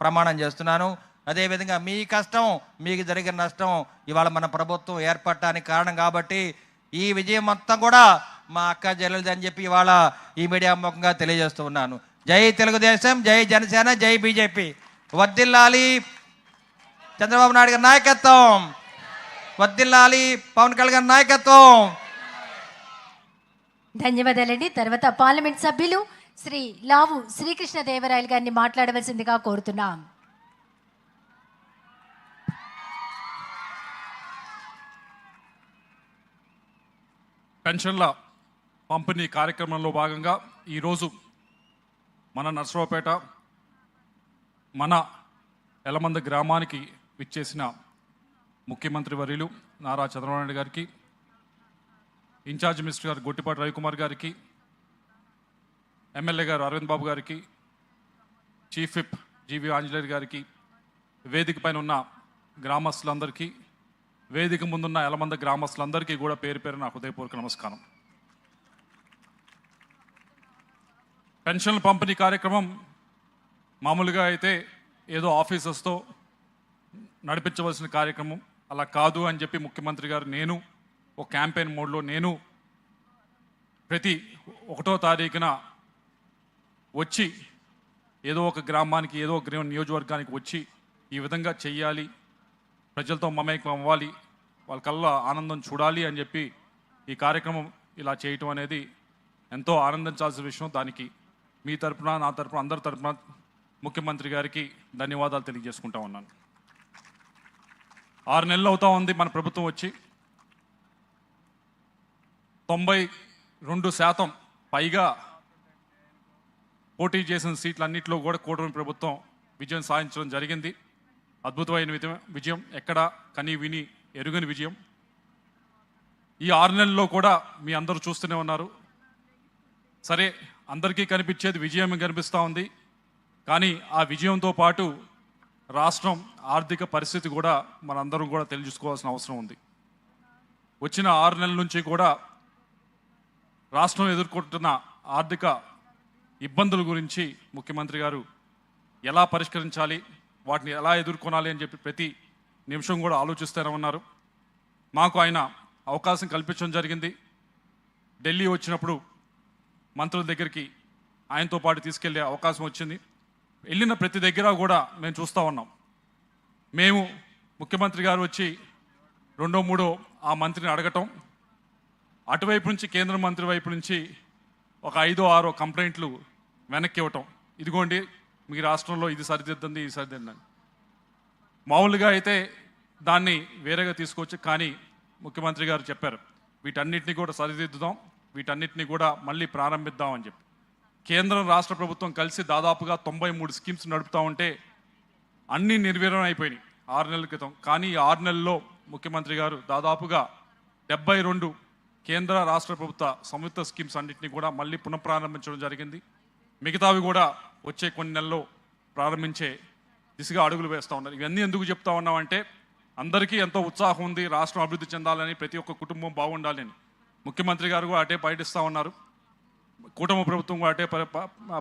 ప్రమాణం చేస్తున్నాను. అదేవిధంగా మీ కష్టం, మీకు జరిగిన నష్టం ఇవాళ మన ప్రభుత్వం ఏర్పడటానికి కారణం కాబట్టి ఈ విజయం మొత్తం కూడా మా అక్క జయలలిత అని చెప్పి ఇవాళ ఈ మీడియా ముఖంగా తెలియజేస్తూ ఉన్నాను. జై తెలుగుదేశం, జై జనసేన, జై బీజేపీ. వర్ధిల్లాలి చంద్రబాబు నాయుడు గారి నాయకత్వం, వర్ధిల్లాలి పవన్ కళ్యాణ్ గారి నాయకత్వం. ధన్యవాదాలండి. తర్వాత పార్లమెంట్ సభ్యులు శ్రీ లావు శ్రీకృష్ణదేవరాయలు గారిని మాట్లాడవలసిందిగా కోరుతున్నాం. పెన్షన్ల పంపిణీ కార్యక్రమంలో భాగంగా ఈరోజు మన నర్సరావుపేట మన ఎలమంద గ్రామానికి విచ్చేసిన ముఖ్యమంత్రి వర్యులు నారా చంద్రబాబు నాయుడు గారికి, ఇన్ఛార్జ్ మినిస్టర్ గారు గొట్టిపాటి రవికుమార్ గారికి, ఎమ్మెల్యే గారు అరవింద్ బాబు గారికి, చీఫ్ విప్ జీవి ఆంజనేయులు గారికి, వేదిక పైన ఉన్న గ్రామస్తులందరికీ, వేదిక ముందున్న ఎలమంద గ్రామస్తులందరికీ కూడా పేరు పేరు నా హృదయపూర్వక నమస్కారం. పెన్షన్ల పంపిణీ కార్యక్రమం మామూలుగా అయితే ఏదో ఆఫీసర్స్తో నడిపించవలసిన కార్యక్రమం, అలా కాదు అని చెప్పి ముఖ్యమంత్రి గారు నేను ఒక క్యాంపెయిన్ మోడ్లో నేను ప్రతి 1వ తారీఖున వచ్చి ఏదో ఒక గ్రామానికి ఏదో ఒక నియోజకవర్గానికి వచ్చి ఈ విధంగా చెయ్యాలి, ప్రజలతో మమేకం అవ్వాలి, వాళ్ళ కళ్ళ ఆనందం చూడాలి అని చెప్పి ఈ కార్యక్రమం ఇలా చేయటం అనేది ఎంతో ఆనందించాల్సిన విషయం. దానికి మీ తరపున, నా తరపున, అందరి తరపున ముఖ్యమంత్రి గారికి ధన్యవాదాలు తెలియజేసుకుంటా ఉన్నాను. 6 నెలలు అవుతా ఉంది మన ప్రభుత్వం వచ్చి. 92% పైగా పోటీ చేసిన సీట్లన్నింటిలో కూడా కూటమి ప్రభుత్వం విజయం సాధించడం జరిగింది. అద్భుతమైన విజయం, ఎక్కడ కని విని ఎరుగని విజయం. ఈ 6 నెలల్లో కూడా మీ అందరూ చూస్తూనే ఉన్నారు. సరే, అందరికీ కనిపించేది విజయం కనిపిస్తూ ఉంది, కానీ ఆ విజయంతో పాటు రాష్ట్రం ఆర్థిక పరిస్థితి కూడా మనందరం కూడా తెలుసుకోవాల్సిన అవసరం ఉంది. వచ్చిన 6 నెలల నుంచి కూడా రాష్ట్రం ఎదుర్కొంటున్న ఆర్థిక ఇబ్బందుల గురించి ముఖ్యమంత్రి గారు ఎలా పరిష్కరించాలి, వాటిని ఎలా ఎదుర్కొనాలి అని చెప్పి ప్రతి నిమిషం కూడా ఆలోచిస్తూనే ఉన్నారు. మాకు ఆయన అవకాశం కల్పించడం జరిగింది. ఢిల్లీ వచ్చినప్పుడు మంత్రుల దగ్గరికి ఆయనతో పాటు తీసుకెళ్లే అవకాశం వచ్చింది. వెళ్ళిన ప్రతి దగ్గర కూడా మేము చూస్తూ ఉన్నాం. మేము ముఖ్యమంత్రి గారు వచ్చి 2, 3 ఆ మంత్రిని అడగటం, అటువైపు నుంచి కేంద్ర మంత్రి వైపు నుంచి ఒక 5, 6 కంప్లైంట్లు వెనక్కి ఇవ్వటం. ఇదిగోండి మీ రాష్ట్రంలో ఇది సరిదిద్దండి, ఇది సరిదిద్దండి. మామూలుగా అయితే దాన్ని వేరేగా తీసుకోవచ్చు, కానీ ముఖ్యమంత్రి గారు చెప్పారు వీటన్నిటిని కూడా సరిదిద్దుదాం, వీటన్నిటిని కూడా మళ్ళీ ప్రారంభిద్దాం అని చెప్పి. కేంద్రం రాష్ట్ర ప్రభుత్వం కలిసి దాదాపుగా 93 స్కీమ్స్ నడుపుతూ ఉంటే అన్నీ నిర్వీర్యం అయిపోయినాయి 6 నెలల క్రితం. కానీ ఈ 6 నెలల్లో ముఖ్యమంత్రి గారు దాదాపుగా 72 కేంద్ర రాష్ట్ర ప్రభుత్వ సంయుక్త స్కీమ్స్ అన్నింటినీ కూడా మళ్ళీ పునఃప్రారంభించడం జరిగింది. మిగతావి కూడా వచ్చే కొన్ని నెలల్లో ప్రారంభించే దిశగా అడుగులు వేస్తూ ఉన్నారు. ఇవన్నీ ఎందుకు చెప్తా ఉన్నామంటే అందరికీ ఎంతో ఉత్సాహం ఉంది, రాష్ట్రం అభివృద్ధి చెందాలని, ప్రతి ఒక్క కుటుంబం బాగుండాలని. ముఖ్యమంత్రి గారు కూడా అటే పయనిస్తూ ఉన్నారు, కూటమి ప్రభుత్వం కూడా అటే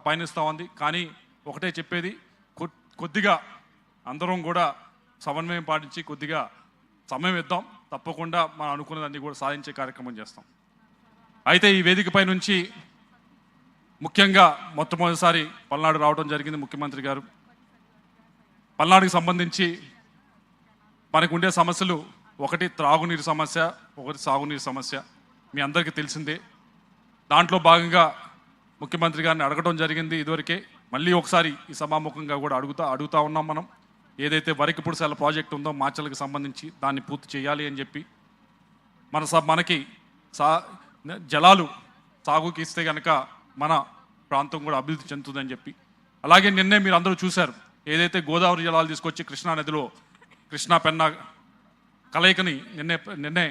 పయనిస్తూ ఉంది. కానీ ఒకటే చెప్పేది, కొద్దిగా అందరం కూడా సమన్వయం పాటించి కొద్దిగా సమయం ఇద్దాం, తప్పకుండా మనం అనుకున్నదాన్ని కూడా సాధించే కార్యక్రమం చేస్తాం. అయితే ఈ వేదికపై నుంచి ముఖ్యంగా మొట్టమొదటిసారి పల్నాడు రావడం జరిగింది ముఖ్యమంత్రి గారు. పల్నాడుకి సంబంధించి మనకుండే సమస్యలు, ఒకటి త్రాగునీరు సమస్య, ఒకటి సాగునీరు సమస్య, మీ అందరికీ తెలిసిందే. దాంట్లో భాగంగా ముఖ్యమంత్రి గారిని అడగడం జరిగింది ఇదివరకే. మళ్ళీ ఒకసారి ఈ సభాముఖంగా కూడా అడుగుతా ఉన్నాం. మనం ఏదైతే వరికిపుడిసెల ప్రాజెక్ట్ ఉందో మాచర్లకు సంబంధించి దాన్ని పూర్తి చేయాలి అని చెప్పి, మనకి జలాలు సాగుకి ఇస్తే కనుక మన ప్రాంతం కూడా అభివృద్ధి చెందుతుందని చెప్పి. అలాగే నిన్నే మీరు అందరూ చూశారు, ఏదైతే గోదావరి జలాలు తీసుకొచ్చి కృష్ణానదిలో కృష్ణా పెన్నా కలయికని నిన్నే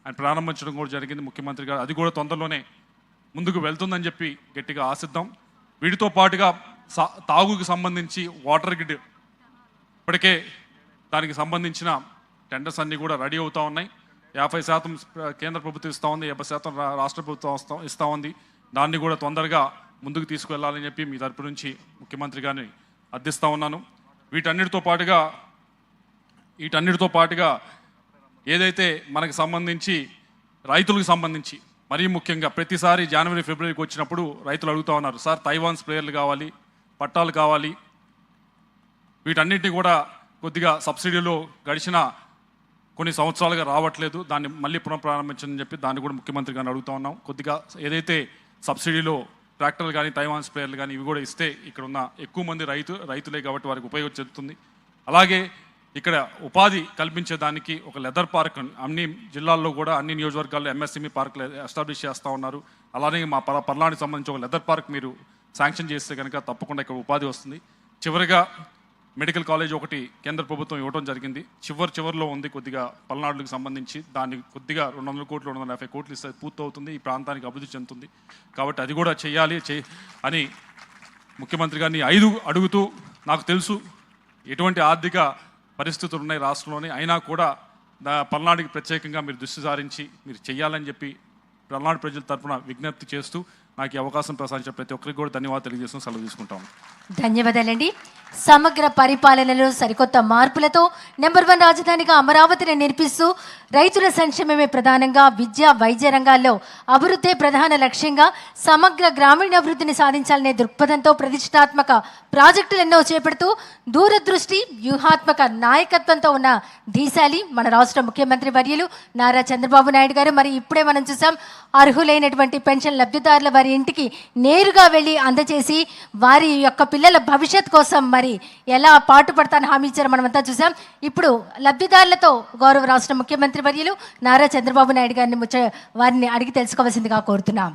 ఆయన ప్రారంభించడం కూడా జరిగింది ముఖ్యమంత్రి గారు. అది కూడా తొందరలోనే ముందుకు వెళ్తుందని చెప్పి గట్టిగా ఆశిద్దాం. వీటితో పాటుగా తాగుకి సంబంధించి వాటర్ గ్రిడ్ ఇప్పటికే దానికి సంబంధించిన టెండర్స్ అన్నీ కూడా రెడీ అవుతూ ఉన్నాయి. 50% కేంద్ర ప్రభుత్వం ఇస్తూ ఉంది, 50% రాష్ట్ర ప్రభుత్వం ఇస్తూ ఉంది. దాన్ని కూడా తొందరగా ముందుకు తీసుకువెళ్ళాలని చెప్పి మీ తరపు నుంచి ముఖ్యమంత్రి గారిని అర్థిస్తూ ఉన్నాను. వీటన్నిటితో పాటుగా ఏదైతే మనకు సంబంధించి రైతులకు సంబంధించి మరీ ముఖ్యంగా ప్రతిసారి జనవరి ఫిబ్రవరికి వచ్చినప్పుడు రైతులు అడుగుతూ ఉన్నారు, సార్ తైవాన్ స్ప్రేయర్లు కావాలి, పట్టాలు కావాలి. వీటన్నిటిని కూడా కొద్దిగా సబ్సిడీలో గడిచిన కొన్ని సంవత్సరాలుగా రావట్లేదు, దాన్ని మళ్ళీ పునఃప్రారంభించని చెప్పి దాన్ని కూడా ముఖ్యమంత్రి గారిని అడుగుతూ ఉన్నాం. కొద్దిగా ఏదైతే సబ్సిడీలో ట్రాక్టర్లు కానీ తైవాన్ స్ప్రేయర్లు కానీ ఇవి కూడా ఇస్తే ఇక్కడ ఉన్న ఎక్కువ మంది రైతులే కాబట్టి వారికి ఉపయోగం చెందుతుంది. అలాగే ఇక్కడ ఉపాధి కల్పించేదానికి ఒక లెదర్ పార్క్ అన్ని జిల్లాల్లో కూడా అన్ని నియోజకవర్గాల్లో ఎంఎస్ఎంఈ పార్కులు ఎస్టాబ్లిష్ చేస్తూ ఉన్నారు. అలానే మా పల్నాడుకి సంబంధించి ఒక లెదర్ పార్క్ మీరు శాంక్షన్ చేస్తే కనుక తప్పకుండా ఇక్కడ ఉపాధి వస్తుంది. చివరిగా మెడికల్ కాలేజ్ ఒకటి కేంద్ర ప్రభుత్వం ఇవ్వడం జరిగింది, చివరిలో ఉంది. కొద్దిగా పల్నాడుకి సంబంధించి దాన్ని కొద్దిగా 200 కోట్లు 250 కోట్లు ఇస్తే పూర్తవుతుంది, ఈ ప్రాంతానికి అభివృద్ధి చెందుతుంది. కాబట్టి అది కూడా చేయాలి అని ముఖ్యమంత్రి గారిని అడుగుతూ, నాకు తెలుసు ఎటువంటి ఆర్థిక పరిస్థితులు ఉన్నాయి రాష్ట్రంలోనే, అయినా కూడా పల్నాడుకి ప్రత్యేకంగా మీరు దృష్టి సారించి మీరు చేయాలని చెప్పి పల్నాడు ప్రజల తరఫున విజ్ఞప్తి చేస్తూ నాకు ఈ అవకాశం ప్రసాదించిన ప్రతి ఒక్కరికి కూడా ధన్యవాదాలు తెలియజేస్తూ సెలవు తీసుకుంటాము. ధన్యవాదాలండి. సమగ్ర పరిపాలనలో సరికొత్త మార్పులతో నెంబర్ 1 రాజధానిగా అమరావతిని నిర్మిస్తూ రైతుల సంక్షేమమే ప్రధానంగా విద్య వైద్య రంగాల్లో అభివృద్ధి ప్రధాన లక్ష్యంగా సమగ్ర గ్రామీణాభివృద్ధిని సాధించాలనే దృక్పథంతో ప్రతిష్టాత్మక ప్రాజెక్టులెన్నో చేపడుతూ దూరదృష్టి వ్యూహాత్మక నాయకత్వంతో ఉన్న ధీశాలి మన రాష్ట్ర ముఖ్యమంత్రి వర్యులు నారా చంద్రబాబు నాయుడు గారు. మరి ఇప్పుడే మనం చూసాం, అర్హులైనటువంటి పెన్షన్ లబ్ధిదారుల వారి ఇంటికి నేరుగా వెళ్ళి అందజేసి వారి యొక్క పిల్లల భవిష్యత్ కోసం మరి ఎలా పాటుపడతానని హామీ ఇచ్చారో మనమంతా చూసాం. ఇప్పుడు లబ్ధిదారులతో గౌరవ రాష్ట్ర ముఖ్యమంత్రి వర్యులు నారా చంద్రబాబు నాయుడు గారిని వారిని అడిగి తెలుసుకోవాల్సిందిగా కోరుతున్నాం.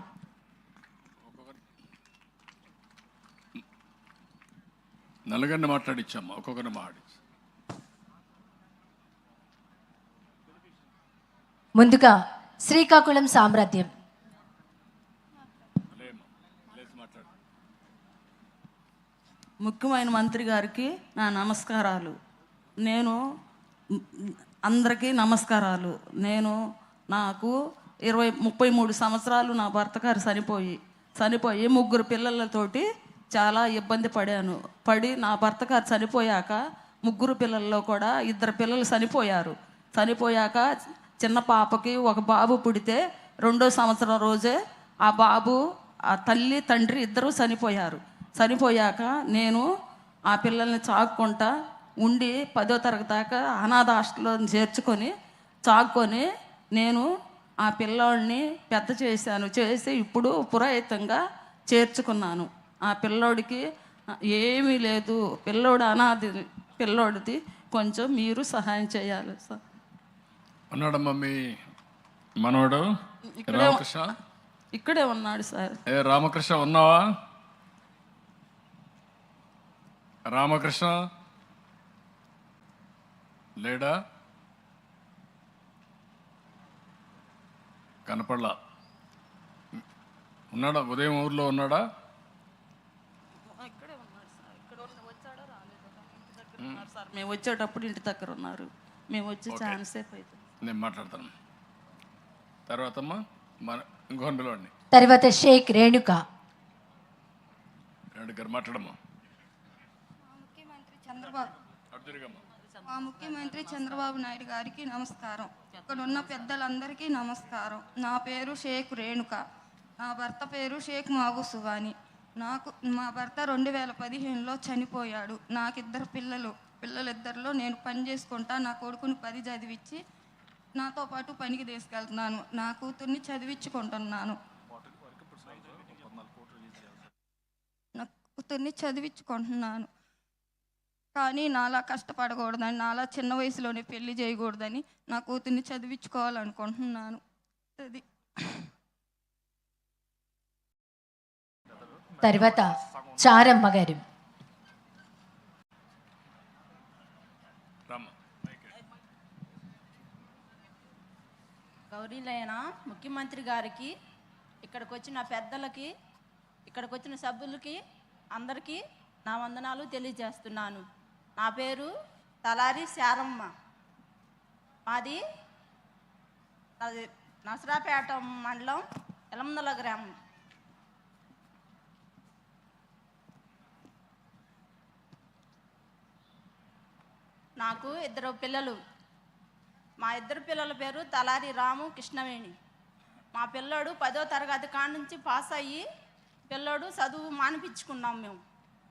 నలుగురిని మాట్లాడించాము, ఒక్కొక్కరిని మాట్లాడి. ముందుగా శ్రీకాకుళం సామ్రాజ్యం. ముఖ్యమైన మంత్రి గారికి నా నమస్కారాలు. అందరికీ నమస్కారాలు. నాకు 33 సంవత్సరాలు నా భర్త గారు చనిపోయి 3 పిల్లలతోటి చాలా ఇబ్బంది పడి నా భర్త గారు చనిపోయాక 3 పిల్లల్లో కూడా 2 పిల్లలు చనిపోయాక చిన్న పాపకి ఒక బాబు పుడితే 2వ సంవత్సరం రోజే ఆ బాబు ఆ తల్లి తండ్రి ఇద్దరూ చనిపోయాక నేను ఆ పిల్లల్ని చాక్కుంటా ఉండి 10వ తరగతి దాకా అనాథ హాస్టల్లో చాక్కొని నేను ఆ పిల్లోడిని పెద్ద చేసి ఇప్పుడు పురాయితంగా చేర్చుకున్నాను. ఆ పిల్లోడికి ఏమీ లేదు, పిల్లోడిది కొంచెం మీరు సహాయం చేయాలి సార్. ఉన్నాడమ్మా మీ మనవడు రామకృష్ణ? ఇక్కడే ఉన్నాడు సార్. రామకృష్ణ ఉన్నావా? రామకృష్ణ లేడా? కనపడలా. ఉన్నాడా? ఉదయం ఊర్లో ఉన్నాడా? ఇక్కడే ఉన్నాడు సార్. వచ్చాడో రాలేదో ఇంటి దగ్గర ఉన్నారు సార్. మేము వచ్చేటప్పుడు ఇంటి దగ్గర ఉన్నారు. మేము వచ్చి చాలా సేపు అవుతుంది. నేను మాట్లాడతాను తర్వాత. అమ్మా ఇంకొక పిలవండి. తర్వాత షేక్ రేణుక గారు మాట్లాడమ్మా. మా ముఖ్యమంత్రి చంద్రబాబు నాయుడు గారికి నమస్కారం. ఇక్కడ ఉన్న పెద్దలందరికీ నమస్కారం. నా పేరు షేక్ రేణుక. నా భర్త పేరు షేక్ మాగు సువాని. మా భర్త 2015లో చనిపోయాడు. నాకు 2 పిల్లలిద్దరిలో నేను పని చేసుకుంటా నా కొడుకుని 10 చదివించి నాతో పాటు పనికి తీసుకెళ్తున్నాను. నా కూతుర్ని చదివించుకుంటున్నాను. కానీ నాలా కష్టపడకూడదని, నాలా చిన్న వయసులోనే పెళ్లి చేయకూడదని నా కూతుర్ని చదివించుకోవాలనుకుంటున్నాను. అది తర్వాత చారమ్మ గారు. గౌరీలైన ముఖ్యమంత్రి గారికి, ఇక్కడికి వచ్చిన పెద్దలకి, ఇక్కడికి వచ్చిన సభ్యులకి అందరికీ నా వందనాలు తెలియజేస్తున్నాను. నా పేరు తలారి శారమ్మ. మాది నసరాపేట మండలం ఎలమందల గ్రామం. నాకు ఇద్దరు పిల్లలు. మా ఇద్దరు పిల్లల పేరు తలారి రాము, కృష్ణవేణి. మా పిల్లోడు 10వ తరగతి కాడ నుంచి పాస్ అయ్యి పిల్లోడు చదువు మానిపించుకున్నాం మేము.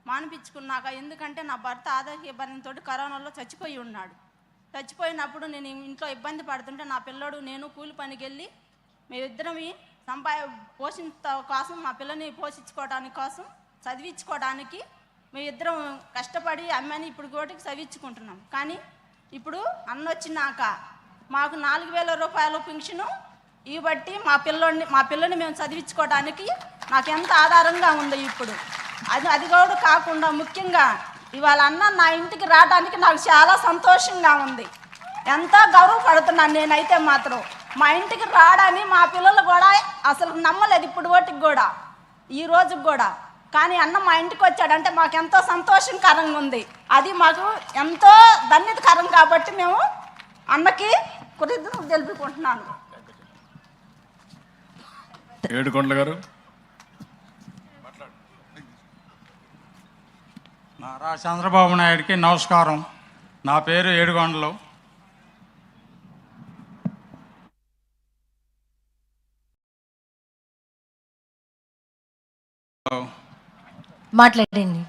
మానిపించుకున్నాక ఎందుకంటే నా భర్త ఆరోగ్య ఇబ్బందితో కరోనాలో చచ్చిపోయి ఉన్నాడు. చచ్చిపోయినప్పుడు నేను ఇంట్లో ఇబ్బంది పడుతుంటే నా పిల్లోడు నేను కూలి పనికి వెళ్ళి మేమిద్దరమి పోషించ కోసం మా పిల్లని పోషించుకోవడానికి కోసం చదివించుకోవడానికి మేమిద్దరం కష్టపడి అమ్మని ఇప్పుడు కోటికి చదివించుకుంటున్నాం. కానీ ఇప్పుడు అన్న వచ్చినాక మాకు 4,000 రూపాయల పెన్షను ఇవ్వబట్టి మా పిల్లని మేము చదివించుకోవడానికి నాకు ఎంత ఆధారంగా ఉందో ఇప్పుడు. అది కూడా కాకుండా ముఖ్యంగా ఇవాళ అన్న నా ఇంటికి రావడానికి నాకు చాలా సంతోషంగా ఉంది. ఎంతో గౌరవపడుతున్నాను నేనైతే మాత్రం. మా ఇంటికి రావడానికి మా పిల్లలు కూడా అసలు నమ్మలేదు ఇప్పుడు ఓటికి కూడా, ఈ రోజుకి కూడా. కానీ అన్న మా ఇంటికి వచ్చాడంటే మాకు ఎంతో సంతోషకరంగా ఉంది. అది మాకు ఎంతో ధన్యతకరం కాబట్టి మేము అన్నకి కృతజ్ఞతలు తెలుపుకుంటున్నాను. ఏడుకొండల గారు నారా చంద్రబాబు నాయుడికి నమస్కారం. నా పేరు ఏడుకొండలు. మాట్లాడండి.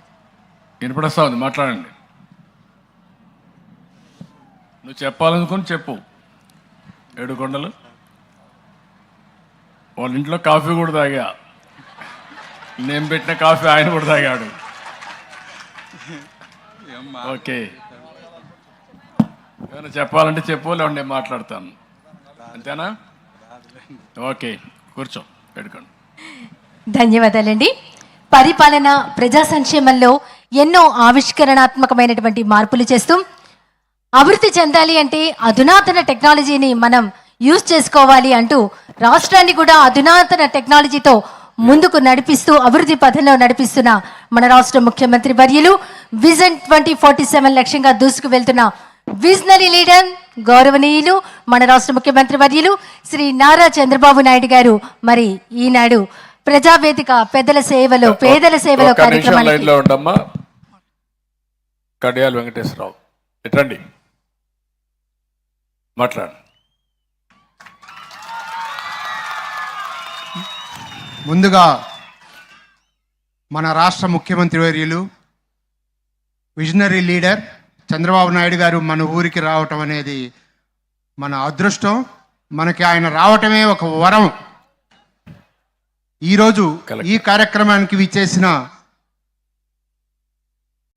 వినపడస్తా ఉంది, మాట్లాడండి. నువ్వు చెప్పాలనుకుని చెప్పు. ఏడుకొండలు వాళ్ళ ఇంట్లో కాఫీ కూడా తాగా. నేను పెట్టిన కాఫీ ఆయన కూడా తాగాడు. ఓకే, ఏమైనా చెప్పాలంటే చెప్పు, లేదంటే నేను మాట్లాడతాను. అంతేనా? ఓకే, కూర్చో. ఏడుకొండ. ధన్యవాదాలండి. పరిపాలన, ప్రజా సంక్షేమంలో ఎన్నో ఆవిష్కరణాత్మకమైనటువంటి మార్పులు చేస్తూ అభివృద్ధి చెందాలి అంటే అధునాతన టెక్నాలజీని మనం యూజ్ చేసుకోవాలి అంటూ రాష్ట్రాన్ని కూడా అధునాతన టెక్నాలజీతో ముందుకు నడిపిస్తూ అభివృద్ధి పథంలో నడిపిస్తున్న మన రాష్ట్ర ముఖ్యమంత్రి వర్యులు విజన్ 2047 లక్ష్యంగా దూసుకు వెళ్తున్న విజనరీ లీడర్ గౌరవనీయులు మన రాష్ట్ర ముఖ్యమంత్రి వర్యులు శ్రీ నారా చంద్రబాబు నాయుడు గారు మరి ఈనాడు ప్రజావేదిక పెద్దల సేవలో పేదల సేవలో కార్యక్రమానికి ఉండమ్మా. కడియాల వెంకటేశ్వరరావు ఎట్రండి, మాట్లాడు. ముందుగా మన రాష్ట్ర ముఖ్యమంత్రి వర్యులు విజనరీ లీడర్ చంద్రబాబు నాయుడు గారు మన ఊరికి రావటం అనేది మన అదృష్టం. మనకి ఆయన రావటమే ఒక వరం. ఈరోజు ఈ కార్యక్రమానికి విచ్చేసిన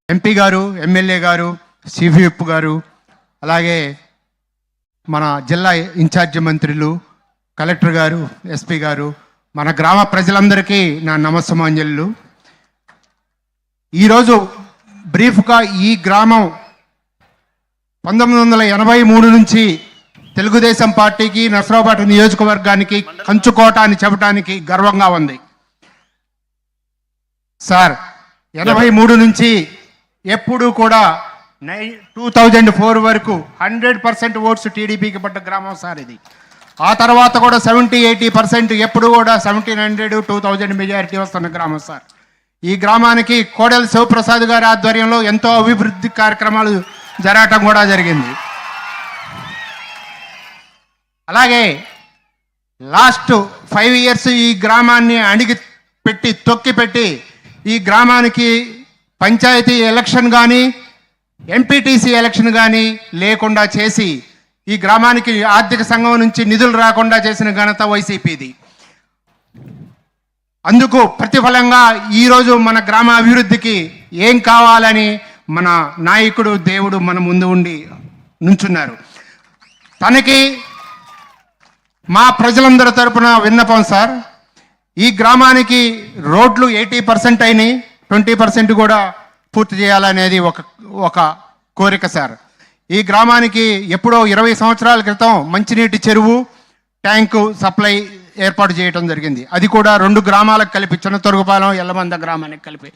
ఎంపీ గారు, ఎమ్మెల్యే గారు, సివిప్ గారు, అలాగే మన జిల్లా ఇన్ఛార్జి మంత్రులు, కలెక్టర్ గారు, ఎస్పీ గారు, మన గ్రామ ప్రజలందరికీ నా నమస్సమాంజలు. ఈరోజు బ్రీఫ్గా ఈ గ్రామం 1983 నుంచి తెలుగుదేశం పార్టీకి, నసరాబాద్ నియోజకవర్గానికి కంచుకోట అని చెప్పడానికి గర్వంగా ఉంది. సార్ 83 నుంచి ఎప్పుడు కూడా 2004 వరకు 100% ఓట్స్ టీడీపీకి పడ్డ గ్రామం సార్ ఇది. ఆ తర్వాత కూడా 70-80% ఎప్పుడు కూడా 1700, 2000 మెజారిటీ వస్తున్న గ్రామం సార్. ఈ గ్రామానికి కోడెల శివప్రసాద్ గారి ఆధ్వర్యంలో ఎంతో అభివృద్ధి కార్యక్రమాలు జరగటం కూడా జరిగింది. అలాగే లాస్ట్ 5 years ఈ గ్రామాన్ని అణిగి పెట్టి తొక్కి పెట్టి ఈ గ్రామానికి పంచాయతీ ఎలక్షన్ కానీ ఎంపీటీసీ ఎలక్షన్ కానీ లేకుండా చేసి ఈ గ్రామానికి ఆర్థిక సంఘం నుంచి నిధులు రాకుండా చేసిన ఘనత వైసీపీది. అందుకు ప్రతిఫలంగా ఈరోజు మన గ్రామ అభివృద్ధికి ఏం కావాలని మన నాయకుడు దేవుడు మన ముందు ఉండి నుంచున్నారు. తనకి మా ప్రజలందరి తరపున విన్నపం సార్, ఈ గ్రామానికి రోడ్లు 80% అయినాయి, 20% కూడా పూర్తి చేయాలనేది ఒక కోరిక సార్. ఈ గ్రామానికి ఎప్పుడో 20 సంవత్సరాల క్రితం మంచినీటి చెరువు, ట్యాంకు సప్లై ఏర్పాటు చేయడం జరిగింది. అది కూడా 2 గ్రామాలకు కలిపి, చిన్నతొరుగుపాలెం, ఎల్లమంద గ్రామానికి కలిపి.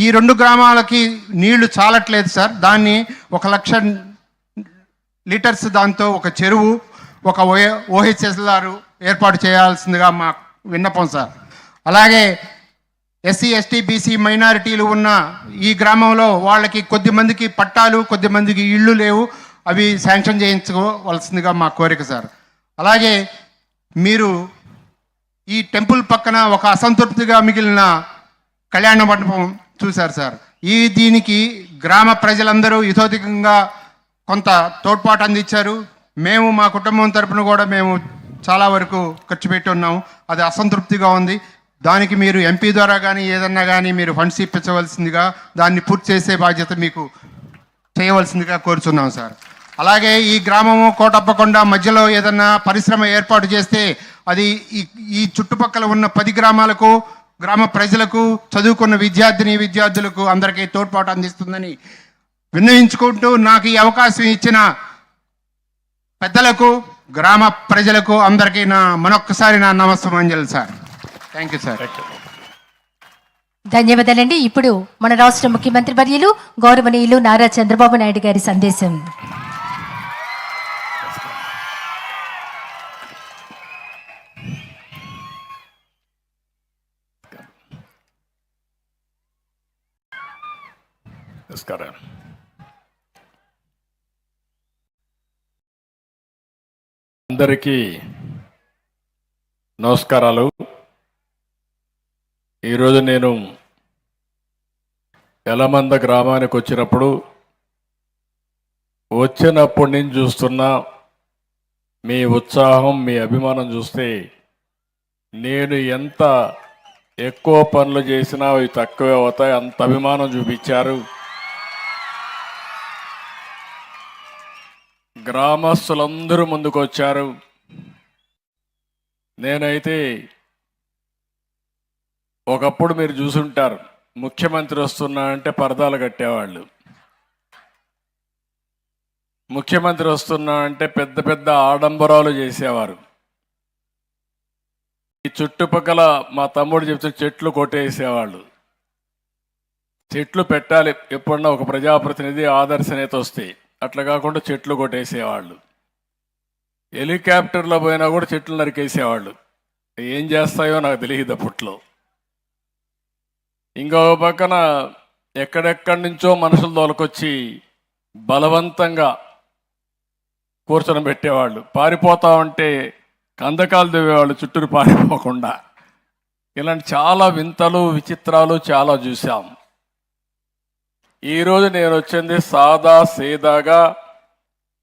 ఈ 2 గ్రామాలకి నీళ్లు చాలట్లేదు సార్. దాన్ని 1,00,000 లీటర్స్ దాంతో ఒక చెరువు, ఒక OHSLR ఏర్పాటు చేయాల్సిందిగా మా విన్నపం సార్. అలాగే ఎస్సీ ఎస్టీ బీసీ మైనారిటీలు ఉన్న ఈ గ్రామంలో వాళ్ళకి కొద్ది మందికి పట్టాలు, కొద్ది మందికి ఇళ్ళు లేవు. అవి శాంక్షన్ చేయించుకోవాల్సిందిగా మా కోరిక సార్. అలాగే మీరు ఈ టెంపుల్ పక్కన ఒక అసంతృప్తిగా మిగిలిన కళ్యాణ మండపం చూశారు సార్. దీనికి గ్రామ ప్రజలందరూ ఇతోధికంగా కొంత తోడ్పాటు అందించారు. మేము మా కుటుంబం తరపున కూడా మేము చాలా వరకు ఖర్చు పెట్టి ఉన్నాము. అది అసంతృప్తిగా ఉంది. దానికి మీరు ఎంపీ ద్వారా కానీ ఏదన్నా కానీ మీరు ఫండ్స్ ఇప్పించవలసిందిగా, దాన్ని పూర్తి చేసే బాధ్యత మీకు చేయవలసిందిగా కోరుచున్నాం సార్. అలాగే ఈ గ్రామము కోటప్పకొండ మధ్యలో ఏదన్నా పరిశ్రమ ఏర్పాటు చేస్తే అది ఈ చుట్టుపక్కల ఉన్న 10 గ్రామాలకు, గ్రామ ప్రజలకు, చదువుకున్న విద్యార్థులకు అందరికీ తోడ్పాటు అందిస్తుందని విన్నవించుకుంటూ, నాకు ఈ అవకాశం ఇచ్చిన పెద్దలకు, గ్రామ ప్రజలకు అందరికీ మరొక్కసారి నా నమస్సుమాంజలి సార్. Thank you sir. ధన్యవాదాలండి. ఇప్పుడు మన రాష్ట్ర ముఖ్యమంత్రి వర్యులు గౌరవనీయులు నారా చంద్రబాబు నాయుడు గారి సందేశం. నమస్కారం. అందరికీ నమస్కారాలు. ఈరోజు నేను యలమంద గ్రామానికి వచ్చినప్పటి నుంచి చూస్తున్నా మీ ఉత్సాహం, మీ అభిమానం చూస్తే నేను ఎంత ఎక్కువ పనులు చేసినా అవి తక్కువే అవుతాయి, అంత అభిమానం చూపించారు. గ్రామస్తులందరూ ముందుకు వచ్చారు. నేనైతే ఒకప్పుడు మీరు చూసుంటారు, ముఖ్యమంత్రి వస్తున్నా అంటే పరదాలు కట్టేవాళ్ళు. ముఖ్యమంత్రి వస్తున్నా అంటే పెద్ద పెద్ద ఆడంబరాలు చేసేవారు. ఈ చుట్టుపక్కల మా తమ్ముడు చెప్తే చెట్లు కొట్టేసేవాళ్ళు. చెట్లు పెట్టాలి, ఎప్పుడన్నా ఒక ప్రజాప్రతినిధి ఆదర్శ నేత వస్తే. అట్లా కాకుండా చెట్లు కొట్టేసేవాళ్ళు. హెలికాప్టర్లో పోయినా కూడా చెట్లు నరికేసేవాళ్ళు. ఏం చేస్తాయో నాకు తెలియదు అప్పట్లో. ఇంకొక పక్కన ఎక్కడెక్కడి నుంచో మనుషులు తోలుకొచ్చి బలవంతంగా కూర్చొని పెట్టేవాళ్ళు. పారిపోతా ఉంటే కందకాలు దివేవాళ్ళు చుట్టూరు పారిపోకుండా. ఇలాంటి చాలా వింతలు, విచిత్రాలు చాలా చూసాం. ఈరోజు నేను వచ్చింది సాదా సీదాగా,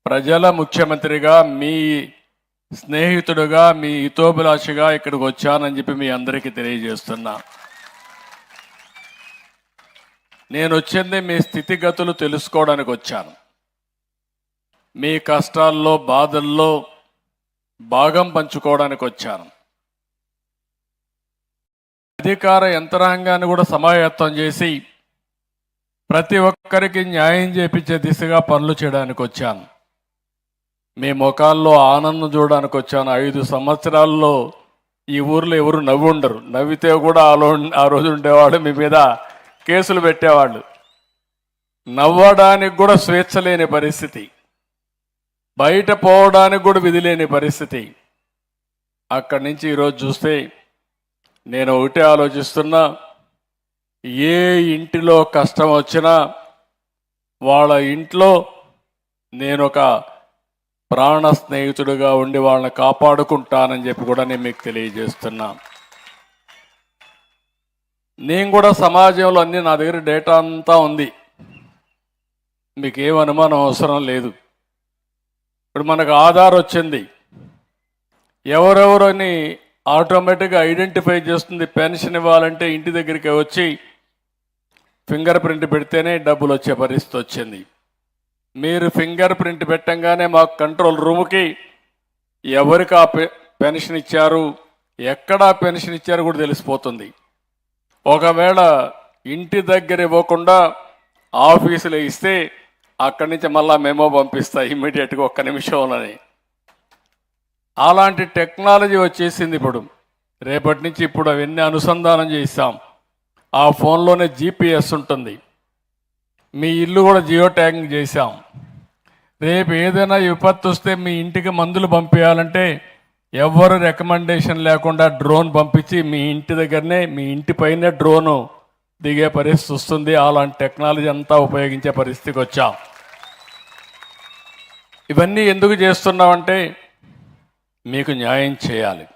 ప్రజల ముఖ్యమంత్రిగా, మీ స్నేహితుడుగా, మీ హితోభిలాషిగా ఇక్కడికి వచ్చానని చెప్పి మీ అందరికీ తెలియజేస్తున్నా. నేను వచ్చింది మీ స్థితిగతులు తెలుసుకోవడానికి వచ్చాను. మీ కష్టాల్లో, బాధల్లో భాగం పంచుకోవడానికి వచ్చాను. అధికార యంత్రాంగాన్ని కూడా సమాయత్తం చేసి ప్రతి ఒక్కరికి న్యాయం చేపించే దిశగా పనులు చేయడానికి వచ్చాను. మీ ముఖాల్లో ఆనందం చూడడానికి వచ్చాను. 5 సంవత్సరాల్లో ఈ ఊర్లో ఎవరు నవ్వు ఉండరు. నవ్వితే కూడా ఆ రోజు ఉండేవాళ్ళు మీ మీద కేసులు పెట్టేవాళ్ళు. నవ్వడానికి కూడా స్వేచ్ఛ లేని పరిస్థితి, బయట పోవడానికి కూడా విధి లేని పరిస్థితి. అక్కడి నుంచి ఈరోజు చూస్తే నేను ఒకటే ఆలోచిస్తున్నా, ఏ ఇంటిలో కష్టం వచ్చినా వాళ్ళ ఇంట్లో నేను ఒక ప్రాణ స్నేహితుడిగా ఉండి వాళ్ళని కాపాడుకుంటానని చెప్పి కూడా నేను మీకు తెలియజేస్తున్నా. నేను కూడా సమాజంలో అన్ని నా దగ్గర డేటా అంతా ఉంది, మీకేం అనుమానం అవసరం లేదు. ఇప్పుడు మనకు ఆధార్ వచ్చింది, ఎవరెవరని ఆటోమేటిక్గా ఐడెంటిఫై చేస్తుంది. పెన్షన్ ఇవ్వాలంటే ఇంటి దగ్గరికి వచ్చి ఫింగర్ ప్రింట్ పెడితేనే డబ్బులు వచ్చే పరిస్థితి వచ్చింది. మీరు ఫింగర్ ప్రింట్ పెట్టంగానే మాకు కంట్రోల్ రూమ్కి ఎవరికి ఆ పెన్షన్ ఇచ్చారు, ఎక్కడ పెన్షన్ ఇచ్చారు కూడా తెలిసిపోతుంది. ఒకవేళ ఇంటి దగ్గర ఇవ్వకుండా ఆఫీసులో ఇస్తే అక్కడి నుంచి మళ్ళీ మెమో పంపిస్తా ఇమ్మీడియట్గా 1 నిమిషంలోనే. అలాంటి టెక్నాలజీ వచ్చేసింది ఇప్పుడు. రేపటి నుంచి ఇప్పుడు అవన్నీ అనుసంధానం చేసాం. ఆ ఫోన్లోనే జీపీఎస్ ఉంటుంది. మీ ఇల్లు కూడా జియో ట్యాగింగ్ చేశాం. రేపు ఏదైనా విపత్తు వస్తే మీ ఇంటికి మందులు పంపించాలంటే ఎవరు రికమెండేషన్ లేకుండా డ్రోన్ పంపించి మీ ఇంటి దగ్గరనే మీ ఇంటి పైనే డ్రోను దిగే పరిస్థితి వస్తుంది. అలాంటి టెక్నాలజీ అంతా ఉపయోగించే పరిస్థితికి వచ్చాం. ఇవన్నీ ఎందుకు చేస్తున్నామంటే మీకు న్యాయం చేయాలి.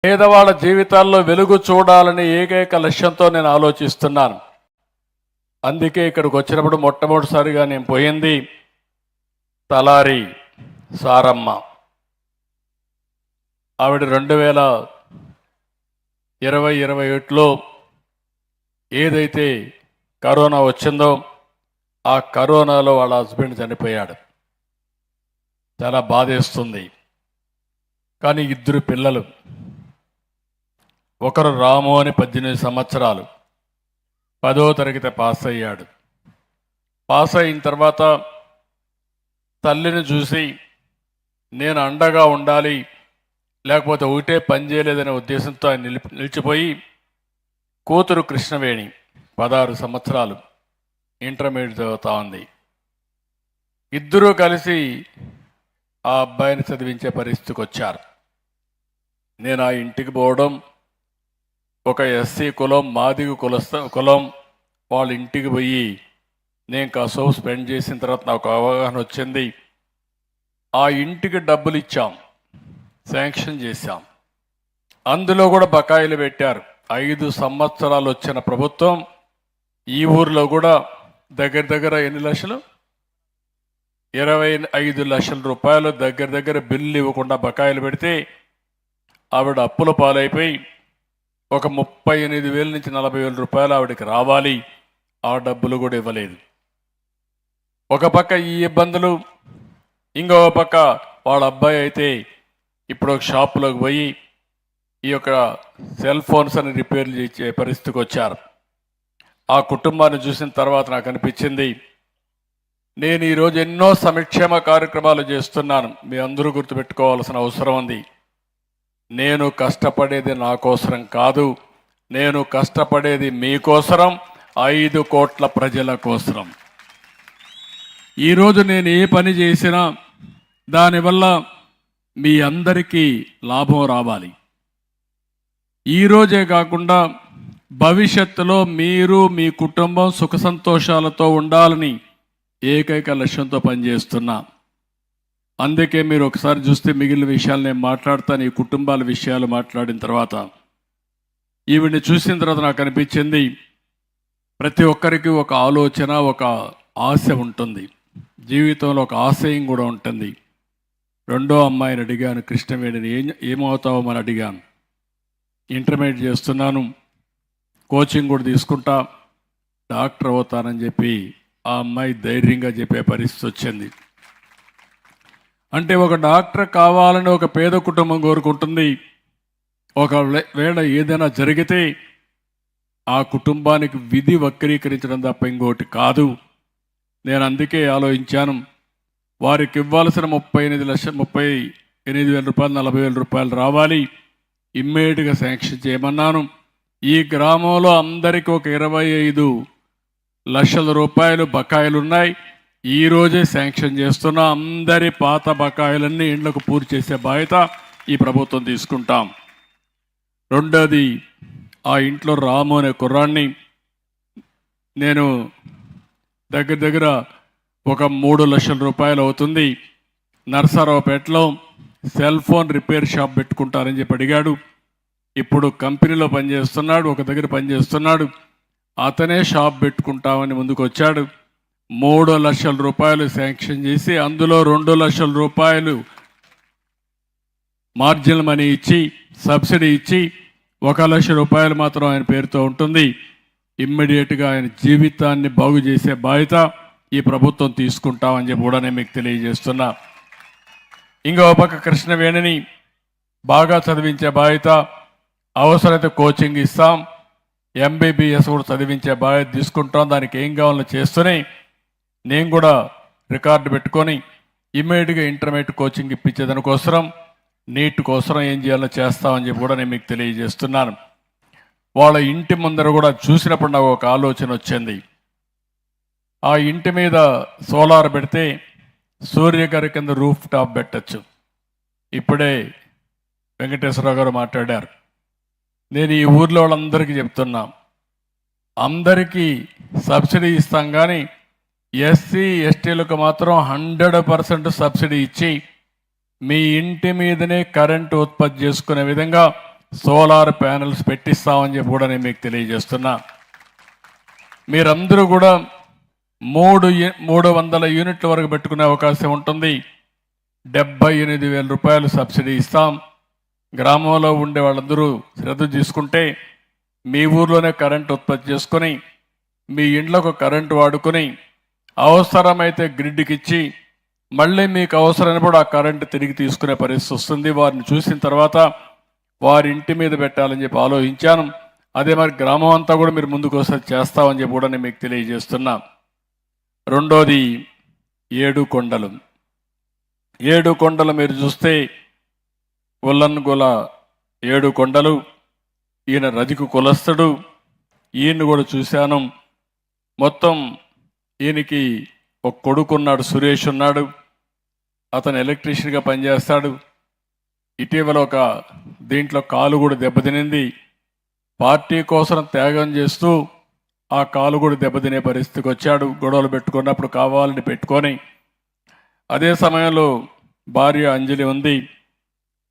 పేదవాళ్ళ జీవితాల్లో వెలుగు చూడాలని ఏకైక లక్ష్యంతో నేను ఆలోచిస్తున్నాను. అందుకే ఇక్కడికి వచ్చినప్పుడు మొట్టమొదటిసారిగా నేను పోయింది తలారి సారమ్మ. ఆవిడ 2020-21లో ఏదైతే కరోనా వచ్చిందో ఆ కరోనాలో వాళ్ళ హస్బెండ్ చనిపోయాడు. చాలా బాధేస్తుంది. కానీ 2 పిల్లలు, ఒకరు రాము అని 18 సంవత్సరాలు, 10వ తరగతి పాస్ అయ్యాడు. పాస్ అయిన తర్వాత తల్లిని చూసి నేను అండగా ఉండాలి, లేకపోతే ఒకటే పని చేయలేదనే ఉద్దేశంతో ఆయన నిలిచిపోయి కూతురు కృష్ణవేణి 16 సంవత్సరాలు ఇంటర్మీడియట్ చదువుతా ఉంది. 2 కలిసి ఆ అబ్బాయిని చదివించే పరిస్థితికి వచ్చారు. నేను ఆ ఇంటికి పోవడం, ఒక ఎస్సీ కులం మాదిగ కులం వాళ్ళ ఇంటికి పోయి నేను కాసేపు స్పెండ్ చేసిన తర్వాత నాకు అవగాహన వచ్చింది. ఆ ఇంటికి డబ్బులు ఇచ్చాం, శాంక్షన్ చేశాం, అందులో కూడా బకాయిలు పెట్టారు. 5 సంవత్సరాలు వచ్చిన ప్రభుత్వం ఈ ఊర్లో కూడా దగ్గర ఎన్ని లక్షలు, 25 లక్షల రూపాయలు దగ్గర బిల్లు ఇవ్వకుండా బకాయిలు పెడితే ఆవిడ అప్పుల పాలైపోయి ఒక 38,000 నుంచి 40,000 రూపాయలు ఆవిడకి రావాలి. ఆ డబ్బులు కూడా ఇవ్వలేదు. ఒక పక్క ఈ ఇబ్బందులు, ఇంకొక పక్క వాళ్ళ అబ్బాయి అయితే ఇప్పుడు ఒక షాపులోకి పోయి ఈ యొక్క సెల్ ఫోన్స్ అని రిపేర్లు చేసే పరిస్థితికి వచ్చారు. ఆ కుటుంబాన్ని చూసిన తర్వాత నాకు అనిపించింది, నేను ఈరోజు ఎన్నో సంక్షేమ కార్యక్రమాలు చేస్తున్నాను. మీ అందరూ గుర్తుపెట్టుకోవాల్సిన అవసరం ఉంది. నేను కష్టపడేది నా కోసరం కాదు, నేను కష్టపడేది మీకోసరం, 5 కోట్ల ప్రజల కోసరం. ఈరోజు నేను ఏ పని చేసినా దానివల్ల మీ అందరికీ లాభం రావాలి. ఈరోజే కాకుండా భవిష్యత్తులో మీరు మీ కుటుంబం సుఖ సంతోషాలతో ఉండాలని ఏకైక లక్ష్యంతో పనిచేస్తున్నా. అందుకే మీరు ఒకసారి చూస్తే మిగిలిన విషయాలు నేను మాట్లాడతాను. ఈ కుటుంబాల విషయాలు మాట్లాడిన తర్వాత ఈవిడ్ని చూసిన తర్వాత నాకు అనిపించింది, ప్రతి ఒక్కరికి ఒక ఆలోచన, ఒక ఆశ ఉంటుంది. జీవితంలో ఒక ఆశయం కూడా ఉంటుంది. రెండో అమ్మాయిని అడిగాను, కృష్ణవేణిని, ఏమవుతావో అని అడిగాను. ఇంటర్మీడియట్ చేస్తున్నాను, కోచింగ్ కూడా తీసుకుంటా, డాక్టర్ అవుతానని చెప్పి ఆ అమ్మాయి ధైర్యంగా చెప్పే పరిస్థితి వచ్చింది. అంటే ఒక డాక్టర్ కావాలని ఒక పేద కుటుంబం కోరుకుంటుంది. ఒకవేళ ఏదైనా జరిగితే ఆ కుటుంబానికి విధి వక్రీకరించడం తప్ప ఇంకోటి కాదు. నేను అందుకే ఆలోచించాను, వారికి ఇవ్వాల్సిన 38,000 రూపాయలు, 40,000 రూపాయలు రావాలి, ఇమ్మీడియట్గా శాంక్షన్ చేయమన్నాను. ఈ గ్రామంలో అందరికీ ఒక 25 లక్షల రూపాయలు బకాయిలు ఉన్నాయి. ఈరోజే శాంక్షన్ చేస్తున్నా. అందరి పాత బకాయిలన్నీ ఇండ్లకు పూర్తి చేసే బాధ్యత ఈ ప్రభుత్వం తీసుకుంటాం. రెండోది, ఆ ఇంట్లో రాము అనే కుర్రాన్ని నేను దగ్గర ఒక 3 లక్షల రూపాయలు అవుతుంది, నర్సారావుపేటలో సెల్ ఫోన్ రిపేర్ షాప్ పెట్టుకుంటారని చెప్పి అడిగాడు. ఇప్పుడు కంపెనీలో పనిచేస్తున్నాడు, ఒక దగ్గర పనిచేస్తున్నాడు. అతనే షాప్ పెట్టుకుంటామని ముందుకు వచ్చాడు. 3 లక్షల రూపాయలు శాంక్షన్ చేసి అందులో 2 లక్షల రూపాయలు మార్జినల్ మనీ ఇచ్చి, సబ్సిడీ ఇచ్చి, 1 లక్ష రూపాయలు మాత్రం ఆయన పేరుతో ఉంటుంది. ఇమ్మీడియట్గా ఆయన జీవితాన్ని బాగు చేసే బాధ్యత ఈ ప్రభుత్వం తీసుకుంటామని చెప్పి కూడా నేను మీకు తెలియజేస్తున్నా. ఇంకో పక్క కృష్ణవేణిని బాగా చదివించే బాధ్యత, అవసరమైతే కోచింగ్ ఇస్తాం, ఎంబీబీఎస్ కూడా చదివించే బాధ్యత తీసుకుంటాం. దానికి ఏం కావాలో చేస్తూనే నేను కూడా రికార్డు పెట్టుకొని ఇమ్మీడియట్గా ఇంటర్మీడియట్ కోచింగ్ ఇప్పించేదానికోసం, నీట్ కోసం ఏం చేయాలో చేస్తామని చెప్పి కూడా నేను మీకు తెలియజేస్తున్నాను. వాళ్ళ ఇంటి ముందర కూడా చూసినప్పుడు నాకు ఒక ఆలోచన వచ్చింది. ఆ ఇంటి మీద సోలార్ పెడితే సూర్యగారి కింద రూఫ్ టాప్ పెట్టచ్చు. ఇప్పుడే వెంకటేశ్వరరావు గారు మాట్లాడారు. నేను ఈ ఊర్లో వాళ్ళందరికీ చెప్తున్నా, అందరికీ సబ్సిడీ ఇస్తాం, కానీ ఎస్సీ ఎస్టీలకు మాత్రం 100% సబ్సిడీ ఇచ్చి మీ ఇంటి మీదనే కరెంటు ఉత్పత్తి చేసుకునే విధంగా సోలార్ ప్యానెల్స్ పెట్టిస్తామని చెప్పి కూడా నేను మీకు తెలియజేస్తున్నా. మీరందరూ కూడా 300 యూనిట్ల వరకు పెట్టుకునే అవకాశం ఉంటుంది. 78,000 రూపాయలు సబ్సిడీ ఇస్తాం. గ్రామంలో ఉండే వాళ్ళందరూ శ్రద్ధ తీసుకుంటే మీ ఊర్లోనే కరెంటు ఉత్పత్తి చేసుకొని మీ ఇండ్లకు కరెంటు వాడుకొని అవసరమైతే గ్రిడ్కి ఇచ్చి మళ్ళీ మీకు అవసరమైనప్పుడు ఆ కరెంటు తిరిగి తీసుకునే పరిస్థితి వస్తుంది. వారిని చూసిన తర్వాత వారి ఇంటి మీద పెట్టాలని చెప్పి ఆలోచించాను. అదే మరి గ్రామం అంతా కూడా మీరు ముందుకు వస్తే చేస్తామని చెప్పి కూడా నేను మీకు తెలియజేస్తున్నా. రెండోది 7 కొండలు. 7 కొండలు మీరు చూస్తే ఉల్లన్గొల 7 కొండలు. ఈయన రజికు కులస్తుడు. ఈయన్ని కూడా చూశాను. మొత్తం ఈయనకి ఒక కొడుకున్నాడు, సురేష్ ఉన్నాడు. అతను ఎలక్ట్రీషియన్గా పనిచేస్తాడు. ఇటీవల ఒక దీంట్లో కాలు కూడా దెబ్బతినింది. పార్టీ కోసం త్యాగం చేస్తూ ఆ కాలు కూడా దెబ్బతినే పరిస్థితికి వచ్చాడు. గొడవలు పెట్టుకున్నప్పుడు కావాలని పెట్టుకొని, అదే సమయంలో భార్య అంజలి ఉంది,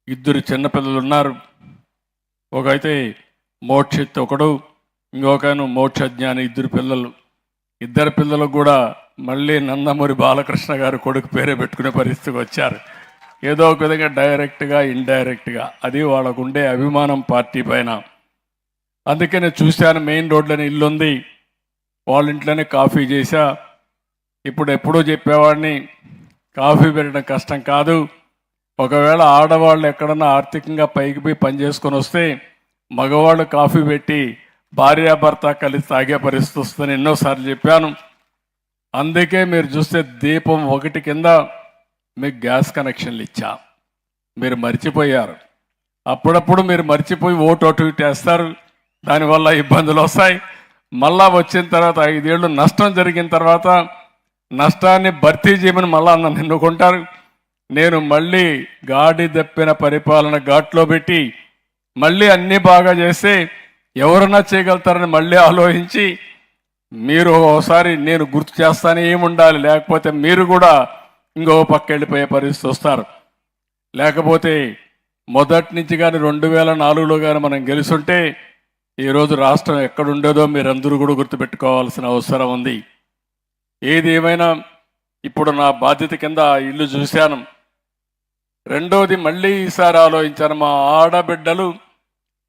2 చిన్నపిల్లలు ఉన్నారు. ఒకైతే మోక్షిత్ ఒకడు, ఇంకొకను మోక్షజ్ఞాని. 2 పిల్లలు. 2 పిల్లలకు కూడా మళ్ళీ నందమూరి బాలకృష్ణ గారు కొడుకు పేరే పెట్టుకునే పరిస్థితికి వచ్చారు. ఏదో ఒక విధంగా డైరెక్ట్గా ఇండైరెక్ట్గా అది వాళ్ళకు ఉండే అభిమానం పార్టీ పైన. అందుకే నేను చూశాను, మెయిన్ రోడ్లోనే ఇల్లు ఉంది, వాళ్ళ ఇంట్లోనే కాఫీ చేశా. ఇప్పుడు ఎప్పుడూ చెప్పేవాడిని, కాఫీ పెట్టడం కష్టం కాదు. ఒకవేళ ఆడవాళ్ళు ఎక్కడన్నా ఆర్థికంగా పైకి పోయి పని చేసుకొని వస్తే మగవాళ్ళు కాఫీ పెట్టి భార్యాభర్త కలిసి తాగే పరిస్థితి వస్తుందని ఎన్నోసార్లు చెప్పాను. అందుకే మీరు చూస్తే దీపం 1 కింద మీకు గ్యాస్ కనెక్షన్లు ఇచ్చా. మీరు మర్చిపోయారు. అప్పుడప్పుడు మీరు మర్చిపోయి ఓటు అటు ఇటు వేస్తారు. దానివల్ల ఇబ్బందులు వస్తాయి. మళ్ళా వచ్చిన తర్వాత 5 ఏళ్ళు నష్టం జరిగిన తర్వాత నష్టాన్ని భర్తీ చేయమని మళ్ళా నన్ను ఎన్నుకుంటారు. నేను మళ్ళీ గాడి దప్పిన పరిపాలన ఘాట్లో పెట్టి మళ్ళీ అన్నీ బాగా చేస్తే ఎవరన్నా చేయగలుగుతారని మళ్ళీ ఆలోచించి మీరు ఒకసారి నేను గుర్తు చేస్తానే ఏముండాలి, లేకపోతే మీరు కూడా ఇంకో పక్క వెళ్ళిపోయే పరిస్థితి వస్తారు. లేకపోతే మొదటి నుంచి కానీ 2004లో కానీ మనం గెలుస్తుంటే ఈరోజు రాష్ట్రం ఎక్కడుండేదో మీరందరూ కూడా గుర్తుపెట్టుకోవాల్సిన అవసరం ఉంది. ఏది ఏమైనా ఇప్పుడు నా బాధ్యత కింద ఇల్లు చూశాను. రెండోది మళ్ళీ ఈసారి ఆలోచించాను, మా ఆడబిడ్డలు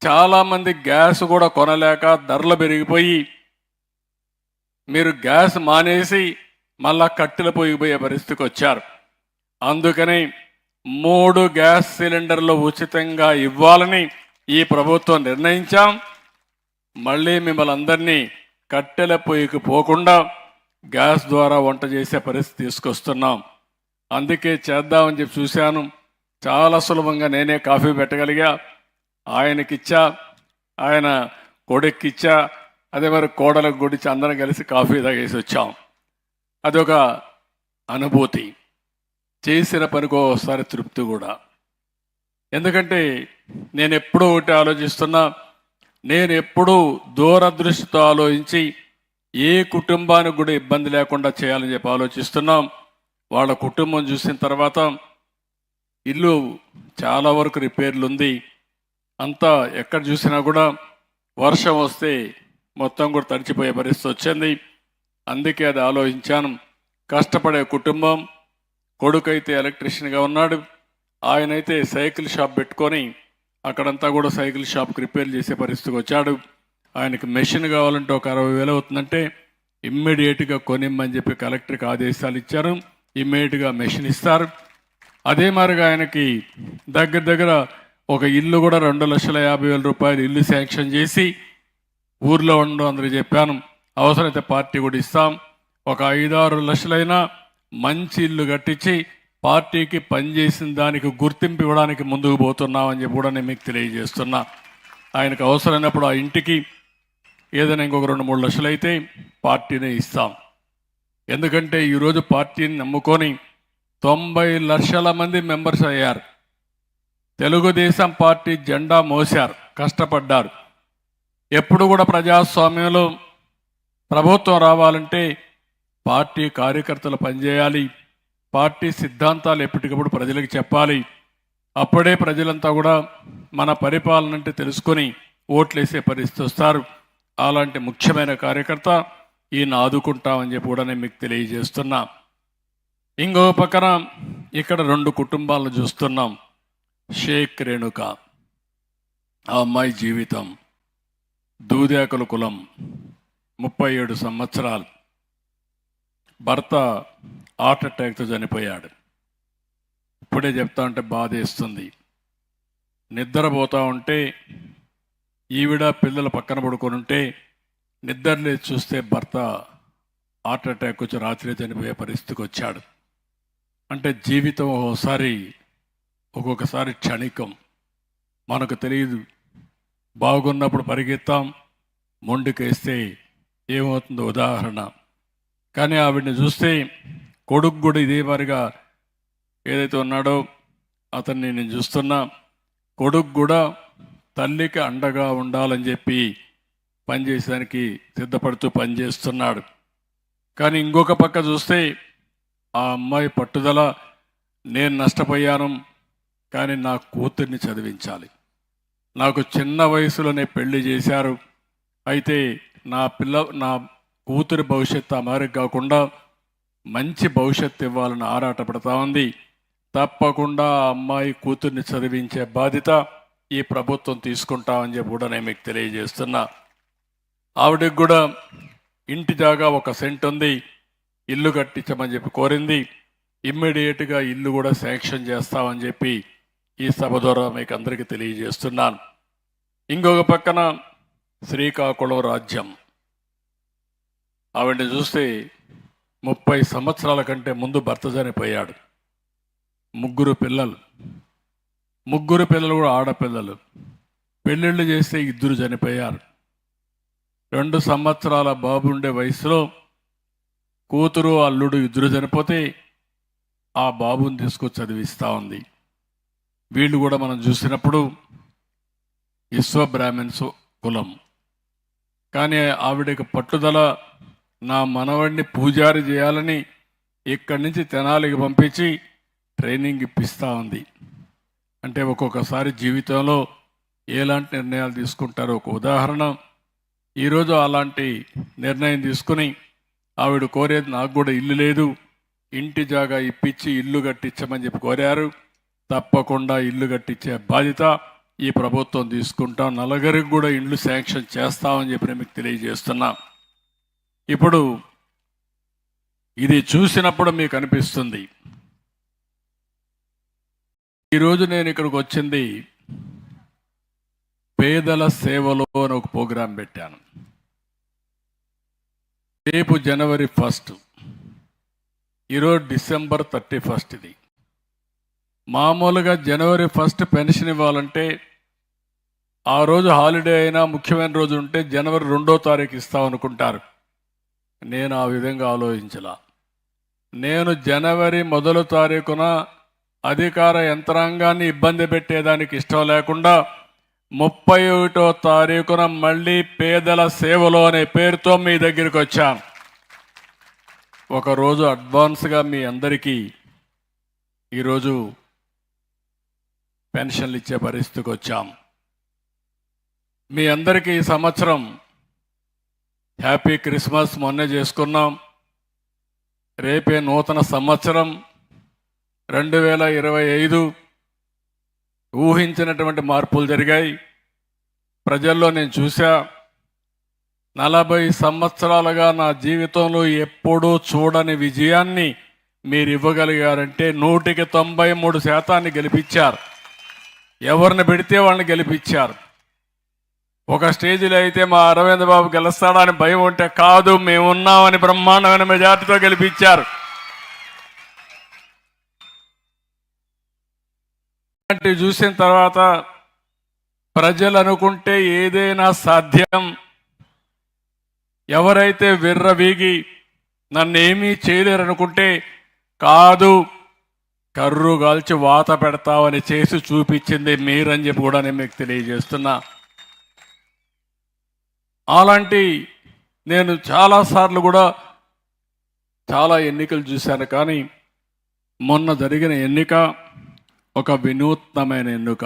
చాలామంది గ్యాస్ కూడా కొనలేక ధరలు పెరిగిపోయి మీరు గ్యాస్ మానేసి మళ్ళా కట్టెలు పోయిపోయే పరిస్థితికి వచ్చారు. అందుకని 3 గ్యాస్ సిలిండర్లు ఉచితంగా ఇవ్వాలని ఈ ప్రభుత్వం నిర్ణయించాం. మళ్ళీ మిమ్మల్ని అందరినీ కట్టెల పొయ్యికి పోకుండా గ్యాస్ ద్వారా వంట చేసే పరిస్థితి తీసుకొస్తున్నాం. అందుకే చేద్దామని చెప్పి చూశాను. చాలా సులభంగా నేనే కాఫీ పెట్టగలిగా. ఆయనకిచ్చా, ఆయన కొడుక్కిచ్చా, అదే మరి కోడలకు గుడిచి అందరం కలిసి కాఫీ తాగేసి వచ్చాం. అదొక అనుభూతి. చేసిన పనికి ఒకసారి తృప్తి కూడా. ఎందుకంటే నేను ఎప్పుడూ ఒకటి ఆలోచిస్తున్నా, నేను ఎప్పుడూ దూరదృష్టితో ఆలోచించి ఏ కుటుంబానికి కూడా ఇబ్బంది లేకుండా చేయాలని చెప్పి ఆలోచిస్తున్నాం. వాళ్ళ కుటుంబం చూసిన తర్వాత ఇల్లు చాలా వరకు రిపేర్లు ఉంది. అంతా ఎక్కడ చూసినా కూడా వర్షం వస్తే మొత్తం కూడా తడిచిపోయే పరిస్థితి వచ్చింది. అందుకే అది ఆలోచించాను. కష్టపడే కుటుంబం. కొడుకైతే ఎలక్ట్రీషియన్గా ఉన్నాడు, ఆయనైతే సైకిల్ షాప్ పెట్టుకొని అక్కడంతా కూడా సైకిల్ షాప్కి రిపేర్ చేసే పరిస్థితికి వచ్చాడు. ఆయనకి మెషిన్ కావాలంటే ఒక 60,000 అవుతుందంటే ఇమ్మీడియట్గా కొనిమ్మని చెప్పి కలెక్టర్కి ఆదేశాలు ఇచ్చారు. ఇమ్మీడియట్గా మెషిన్ ఇస్తారు. అదే మాదిరిగా ఆయనకి దగ్గర ఒక ఇల్లు కూడా 2,50,000 రూపాయలు ఇల్లు శాంక్షన్ చేసి ఊర్లో ఉండడం అందరూ చెప్పాను. అవసరమైతే పార్టీ కూడా ఇస్తాం. ఒక 5-6 లక్షలైనా మంచి ఇల్లు కట్టించి పార్టీకి పనిచేసిన దానికి గుర్తింపు ఇవ్వడానికి ముందుకు పోతున్నామని చెప్పి కూడా నేను మీకు తెలియజేస్తున్నా. ఆయనకు అవసరమైనప్పుడు ఆ ఇంటికి ఏదైనా ఇంకొక 2-3 లక్షలు అయితే పార్టీనే ఇస్తాం. ఎందుకంటే ఈరోజు పార్టీని నమ్ముకొని 90 లక్షల మంది మెంబర్స్ అయ్యారు. తెలుగుదేశం పార్టీ జెండా మోశారు, కష్టపడ్డారు. ఎప్పుడు కూడా ప్రజాస్వామ్యంలో ప్రభుత్వం రావాలంటే పార్టీ కార్యకర్తలు పనిచేయాలి, పార్టీ సిద్ధాంతాలు ఎప్పటికప్పుడు ప్రజలకు చెప్పాలి. అప్పుడే ప్రజలంతా కూడా మన పరిపాలన అంటే తెలుసుకొని ఓట్లేసే పరిస్థితి వస్తారు. అలాంటి ముఖ్యమైన కార్యకర్త ఈయన ఆదుకుంటామని చెప్పి కూడా నేను మీకు తెలియజేస్తున్నా. ఇంకో పక్కన ఇక్కడ 2 కుటుంబాలను చూస్తున్నాం. షేక్ రేణుక, ఆ అమ్మాయి జీవితం దూదేకల కులం, 37 సంవత్సరాలు, భర్త హార్ట్ అటాక్తో చనిపోయాడు. ఇప్పుడే చెప్తా ఉంటే బాధేస్తుంది. నిద్రపోతూ ఉంటే ఈవిడ పిల్లలు పక్కన పడుకొని ఉంటే నిద్రలేసి చూస్తే భర్త హార్ట్ అటాక్ వచ్చి రాత్రి చనిపోయే పరిస్థితికి వచ్చాడు. అంటే జీవితం ఒక్కొక్కసారి క్షణికం, మనకు తెలియదు. బాగున్నప్పుడు పరిగెత్తాం, మొండికేస్తే ఏమవుతుందో ఉదాహరణ. కానీ ఆవిడని చూస్తే కొడుకు కూడా ఇదే వారిగా ఏదైతే ఉన్నాడో అతన్ని నేను చూస్తున్నా. కొడుకు కూడా తల్లికి అండగా ఉండాలని చెప్పి పనిచేసేదానికి సిద్ధపడుతూ పనిచేస్తున్నాడు. కానీ ఇంకొక పక్క చూస్తే ఆ అమ్మాయి పట్టుదల, నేను నష్టపోయాను కానీ నా కూతుర్ని చదివించాలి, నాకు చిన్న వయసులోనే పెళ్లి చేశారు, అయితే నా కూతురి భవిష్యత్తు అమారికి కాకుండా మంచి భవిష్యత్తు ఇవ్వాలని ఆరాటపడతా ఉంది. తప్పకుండా ఆ అమ్మాయి కూతుర్ని చదివించే బాధ్యత ఈ ప్రభుత్వం తీసుకుంటామని చెప్పి కూడా నేను మీకు తెలియజేస్తున్నా. ఆవిడకి కూడా ఇంటి జాగా 1 సెంట్ ఉంది, ఇల్లు కట్టించమని చెప్పి కోరింది. ఇమ్మీడియట్గా ఇల్లు కూడా శాంక్షన్ చేస్తామని చెప్పి ఈ సభ ద్వారా మీకు అందరికీ తెలియజేస్తున్నాను. ఇంకొక పక్కన శ్రీకాకుళం రాజ్యం, ఆవిడని చూస్తే 30 సంవత్సరాల కంటే ముందు భర్త చనిపోయాడు. 3 పిల్లలు, 3 పిల్లలు కూడా ఆడపిల్లలు. పెళ్ళిళ్ళు చేస్తే 2 చనిపోయారు. 2 సంవత్సరాల బాబు ఉండే వయసులో కూతురు అల్లుడు 2 చనిపోతే ఆ బాబుని తీసుకొచ్చి చదివిస్తూ ఉంది. వీళ్ళు కూడా మనం చూసినప్పుడు విశ్వబ్రాహ్మణ్స్ కులం. కానీ ఆవిడకి పట్టుదల, నా మనవడిని పూజారి చేయాలని ఇక్కడి నుంచి తెనాలికి పంపించి ట్రైనింగ్ ఇప్పిస్తూ ఉంది. అంటే ఒక్కొక్కసారి జీవితంలో ఎలాంటి నిర్ణయాలు తీసుకుంటారో ఒక ఉదాహరణ. ఈరోజు అలాంటి నిర్ణయం తీసుకుని ఆవిడ కోరేది, నాకు కూడా ఇల్లు లేదు, ఇంటి జాగా ఇప్పించి ఇల్లు కట్టించమని చెప్పి కోరారు. తప్పకుండా ఇల్లు కట్టించే బాధ్యత ఈ ప్రభుత్వం తీసుకుంటాం. 4 కూడా ఇండ్లు శాంక్షన్ చేస్తామని చెప్పి నేను మీకు తెలియజేస్తున్నా. ఇప్పుడు ఇది చూసినప్పుడు మీకు అనిపిస్తుంది, ఈరోజు నేను ఇక్కడికి వచ్చింది పేదల సేవలో అని ఒక ప్రోగ్రాం పెట్టాను. రేపు జనవరి 1, ఈరోజు డిసెంబర్ 31. ఇది మామూలుగా జనవరి 1 పెన్షన్ ఇవ్వాలంటే ఆ రోజు హాలిడే అయినా ముఖ్యమైన రోజు ఉంటే జనవరి 2వ తారీఖు ఇస్తామనుకుంటారు. నేను ఆ విధంగా ఆలోచించలా. నేను జనవరి 1వ తారీఖున అధికార యంత్రాంగాన్ని ఇబ్బంది పెట్టేదానికి ఇష్టం లేకుండా 31వ తారీఖున మళ్ళీ పేదల సేవలో అనే పేరుతో మీ దగ్గరికి వచ్చాను. ఒకరోజు అడ్వాన్స్గా మీ అందరికీ ఈరోజు పెన్షన్లు ఇచ్చే పరిస్థితికి వచ్చాం. మీ అందరికీ ఈ సంవత్సరం హ్యాపీ క్రిస్మస్ మొన్నే చేసుకున్నాం. రేపే నూతన సంవత్సరం 2025. ఊహించినటువంటి మార్పులు జరిగాయి ప్రజల్లో. నేను చూసా, 40 సంవత్సరాలుగా నా జీవితంలో ఎప్పుడూ చూడని విజయాన్ని మీరు ఇవ్వగలిగారంటే 100కి 93% గెలిపించారు. ఎవరిని పెడితే వాళ్ళని గెలిపించారు. ఒక స్టేజీలో అయితే మా అరవింద్ బాబు గెలుస్తాడని భయం ఉంటే, కాదు మేమున్నామని బ్రహ్మాండమైన మెజార్టీతో గెలిపించారు. చూసిన తర్వాత ప్రజలు అనుకుంటే ఏదైనా సాధ్యం. ఎవరైతే విర్రవీగి నన్నేమీ చేయలేరనుకుంటే, కాదు కర్రు కాల్చి వాత పెడతామని చేసి చూపించింది మీరని చెప్పి కూడా నేను మీకు తెలియజేస్తున్నా. అలాంటి నేను చాలాసార్లు కూడా చాలా ఎన్నికలు చూశాను, కానీ మొన్న జరిగిన ఎన్నిక ఒక వినూత్నమైన ఎన్నిక.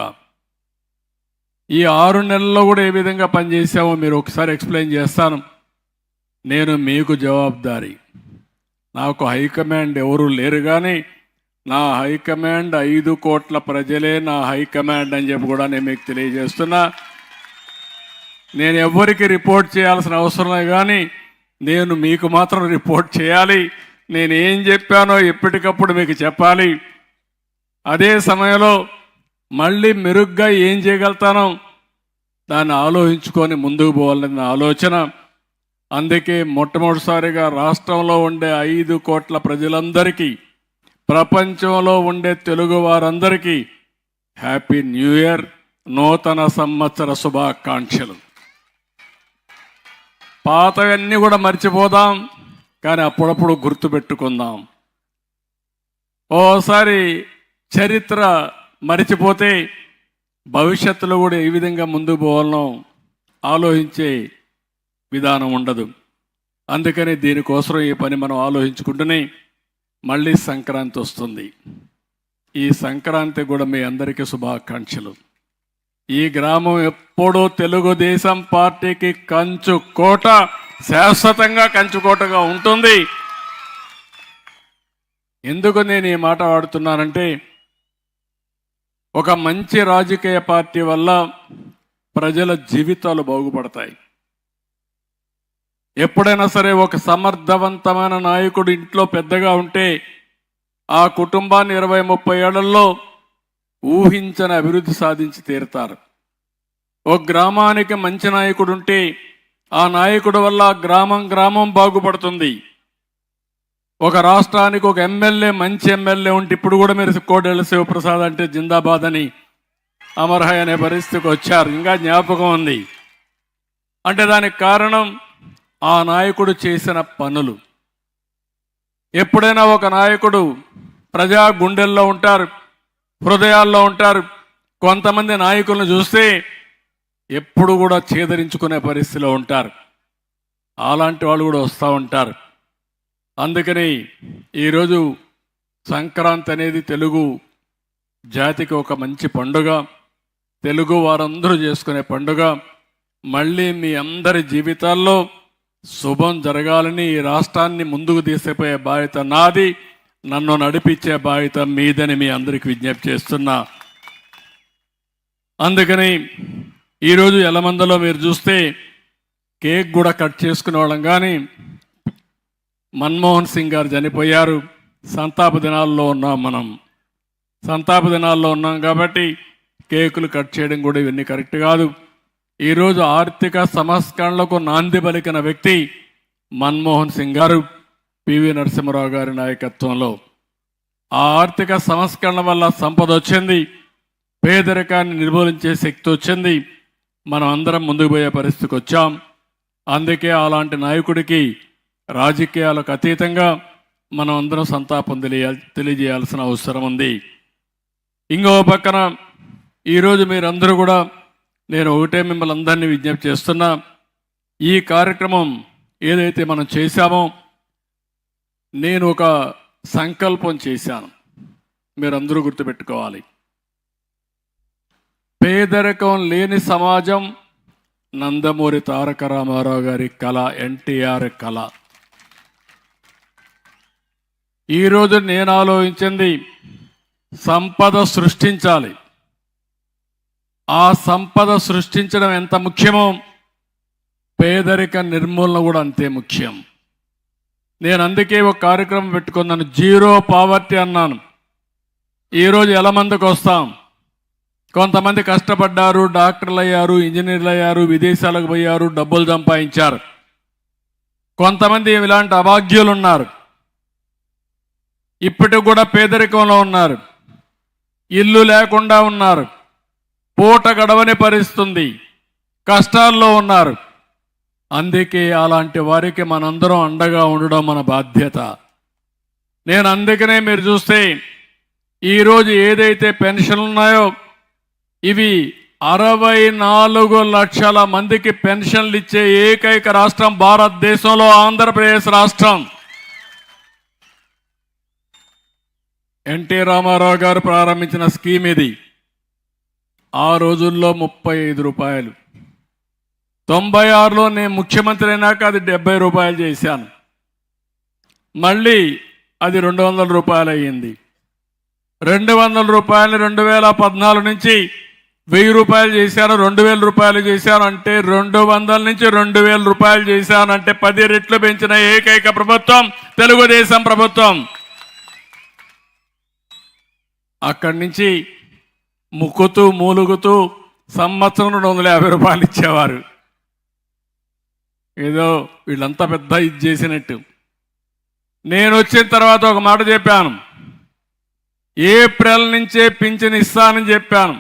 ఈ 6 నెలల్లో కూడా ఏ విధంగా పనిచేసామో మీరు ఒకసారి ఎక్స్ప్లెయిన్ చేస్తాను. నేను మీకు జవాబుదారీ. నాకు హైకమాండ్ ఎవరు లేరు, కానీ నా హైకమాండ్ 5 కోట్ల ప్రజలే నా హైకమాండ్ అని చెప్పి కూడా నేను మీకు తెలియజేస్తున్నా. నేను ఎవ్వరికి రిపోర్ట్ చేయాల్సిన అవసరం లేదు, కానీ నేను మీకు మాత్రం రిపోర్ట్ చేయాలి. నేను ఏం చెప్పానో ఎప్పటికప్పుడు మీకు చెప్పాలి. అదే సమయంలో మళ్ళీ మెరుగ్గా ఏం చేయగలుగుతానో దాన్ని ఆలోచించుకొని ముందుకు పోవాలనే నా ఆలోచన. అందుకే మొట్టమొదటిసారిగా రాష్ట్రంలో ఉండే 5 కోట్ల ప్రజలందరికీ, ప్రపంచంలో ఉండే తెలుగు వారందరికీ హ్యాపీ న్యూ ఇయర్, నూతన సంవత్సర శుభాకాంక్షలు. పాతవన్నీ కూడా మర్చిపోదాం, కానీ అప్పుడప్పుడు గుర్తుపెట్టుకుందాం. ఓసారి చరిత్ర మరిచిపోతే భవిష్యత్తులో కూడా ఏ విధంగా ముందుకు పోవాలనో ఆలోచించే విధానం ఉండదు. అందుకని దీనికోసం ఈ పని మనం ఆలోచించుకుంటూనే మళ్ళీ సంక్రాంతి వస్తుంది. ఈ సంక్రాంతి కూడా మీ అందరికీ శుభాకాంక్షలు. ఈ గ్రామం ఎప్పుడూ తెలుగుదేశం పార్టీకి కంచుకోట, శాశ్వతంగా కంచుకోటగా ఉంటుంది. ఎందుకు నేను ఈ మాట వాడుతున్నానంటే, ఒక మంచి రాజకీయ పార్టీ వల్ల ప్రజల జీవితాలు బాగుపడతాయి. ఎప్పుడైనా సరే ఒక సమర్థవంతమైన నాయకుడు ఇంట్లో పెద్దగా ఉంటే ఆ కుటుంబాన్ని 20-30 ఏళ్లలో ఊహించని అభివృద్ధి సాధించి తీరుతారు. ఒక గ్రామానికి మంచి నాయకుడు ఉంటే ఆ నాయకుడు వల్ల గ్రామం బాగుపడుతుంది. ఒక రాష్ట్రానికి ఒక ఎమ్మెల్యే, మంచి ఎమ్మెల్యే ఉంటే, ఇప్పుడు కూడా మీరు కోడెల శివప్రసాద్ అంటే జిందాబాద్ అని అమర్హయ్ అనే పరిస్థితికి వచ్చారు, ఇంకా జ్ఞాపకం ఉంది. అంటే దానికి కారణం ఆ నాయకుడు చేసిన పనులు. ఎప్పుడైనా ఒక నాయకుడు ప్రజా గుండెల్లో ఉంటారు, హృదయాల్లో ఉంటారు. కొంతమంది నాయకులను చూస్తే ఎప్పుడు కూడా చేదరించుకునే పరిస్థితిలో ఉంటారు. అలాంటి వాళ్ళు కూడా వస్తూ ఉంటారు. అందుకని ఈరోజు సంక్రాంతి అనేది తెలుగు జాతికి ఒక మంచి పండుగ, తెలుగు వారందరూ చేసుకునే పండుగ. మళ్ళీ మీ అందరి జీవితాల్లో శుభం జరగాలని, ఈ రాష్ట్రాన్ని ముందుకు తీసుకుపోయే బాధ్యత నాది, నన్ను నడిపించే బాధ్యత మీదని మీ అందరికి విజ్ఞప్తి చేస్తున్నా. అందుకని ఈరోజు ఎలమందలో మీరు చూస్తే కేక్ కూడా కట్ చేసుకునే వాళ్ళం, కానీ మన్మోహన్ సింగ్ గారు చనిపోయారు. సంతాప దినాల్లో ఉన్నాం, మనం సంతాప దినాల్లో ఉన్నాం కాబట్టి కేకులు కట్ చేయడం కూడా ఇవన్నీ కరెక్ట్ కాదు. ఈరోజు ఆర్థిక సంస్కరణలకు నాంది పలికిన వ్యక్తి మన్మోహన్ సింగ్ గారు, పివి నరసింహారావు గారి నాయకత్వంలో. ఆ ఆర్థిక సంస్కరణ వల్ల సంపద వచ్చింది, పేదరికాన్ని నిర్మూలించే శక్తి వచ్చింది, మనం అందరం ముందుకు పోయే పరిస్థితికి వచ్చాం. అందుకే అలాంటి నాయకుడికి రాజకీయాలకు అతీతంగా మనం అందరం సంతాపం తెలియజేయాల్సిన అవసరం ఉంది. ఇంకో పక్కన ఈరోజు మీరందరూ కూడా, నేను ఒకటే మిమ్మల్ని అందరినీ విజ్ఞప్తి చేస్తున్నా, ఈ కార్యక్రమం ఏదైతే మనం చేశామో, నేను ఒక సంకల్పం చేశాను, మీరందరూ గుర్తుపెట్టుకోవాలి. పేదరికం లేని సమాజం నందమూరి తారక రామారావు గారి కళ, ఎన్టీఆర్ కళ. ఈరోజు నేను ఆలోచించింది సంపద సృష్టించాలి. ఆ సంపద సృష్టించడం ఎంత ముఖ్యమో పేదరిక నిర్మూలన కూడా అంతే ముఖ్యం. నేను అందుకే ఒక కార్యక్రమం పెట్టుకున్నాను, జీరో పావర్టీ అన్నాను. ఈరోజు ఎలమందికి వస్తాం, కొంతమంది కష్టపడ్డారు, డాక్టర్లు అయ్యారు, ఇంజనీర్లు అయ్యారు, విదేశాలకు పోయారు, డబ్బులు సంపాదించారు. కొంతమంది ఇలాంటి అభాగ్యులు ఉన్నారు, ఇప్పటికి కూడా పేదరికంలో ఉన్నారు, ఇల్లు లేకుండా ఉన్నారు, పూట గడవని పరిస్థితుంది, కష్టాల్లో ఉన్నారు. అందుకే అలాంటి వారికి మనందరం అండగా ఉండడం మన బాధ్యత. నేను అందుకనే మీరు చూస్తే ఈరోజు ఏదైతే పెన్షన్లు ఉన్నాయో ఇవి 64 లక్షల మందికి పెన్షన్లు ఇచ్చే ఏకైక రాష్ట్రం భారతదేశంలో ఆంధ్రప్రదేశ్ రాష్ట్రం. ఎన్టీ రామారావు గారు ప్రారంభించిన స్కీమ్ ఇది. ఆ రోజుల్లో 35 రూపాయలు. 96లో నేను ముఖ్యమంత్రి అయినాక అది 70 రూపాయలు చేశాను. మళ్ళీ అది 200 రూపాయలు అయ్యింది. 200 రూపాయలు 2014 నుంచి 1000 రూపాయలు చేశాను, 2000 రూపాయలు చేశాను. అంటే 200 నుంచి 2000 రూపాయలు చేశాను. అంటే 10 రెట్లు పెంచిన ఏకైక ప్రభుత్వం తెలుగుదేశం ప్రభుత్వం. అక్కడి నుంచి ముక్కుతూ మూలుగుతూ సంవత్సరం 250 రూపాయలు ఇచ్చేవారు. ఏదో వీళ్ళంతా పెద్ద ఇది చేసినట్టు. నేను వచ్చిన తర్వాత ఒక మాట చెప్పాను, ఏప్రిల్ నుంచే పింఛన్ ఇస్తానని చెప్పాను.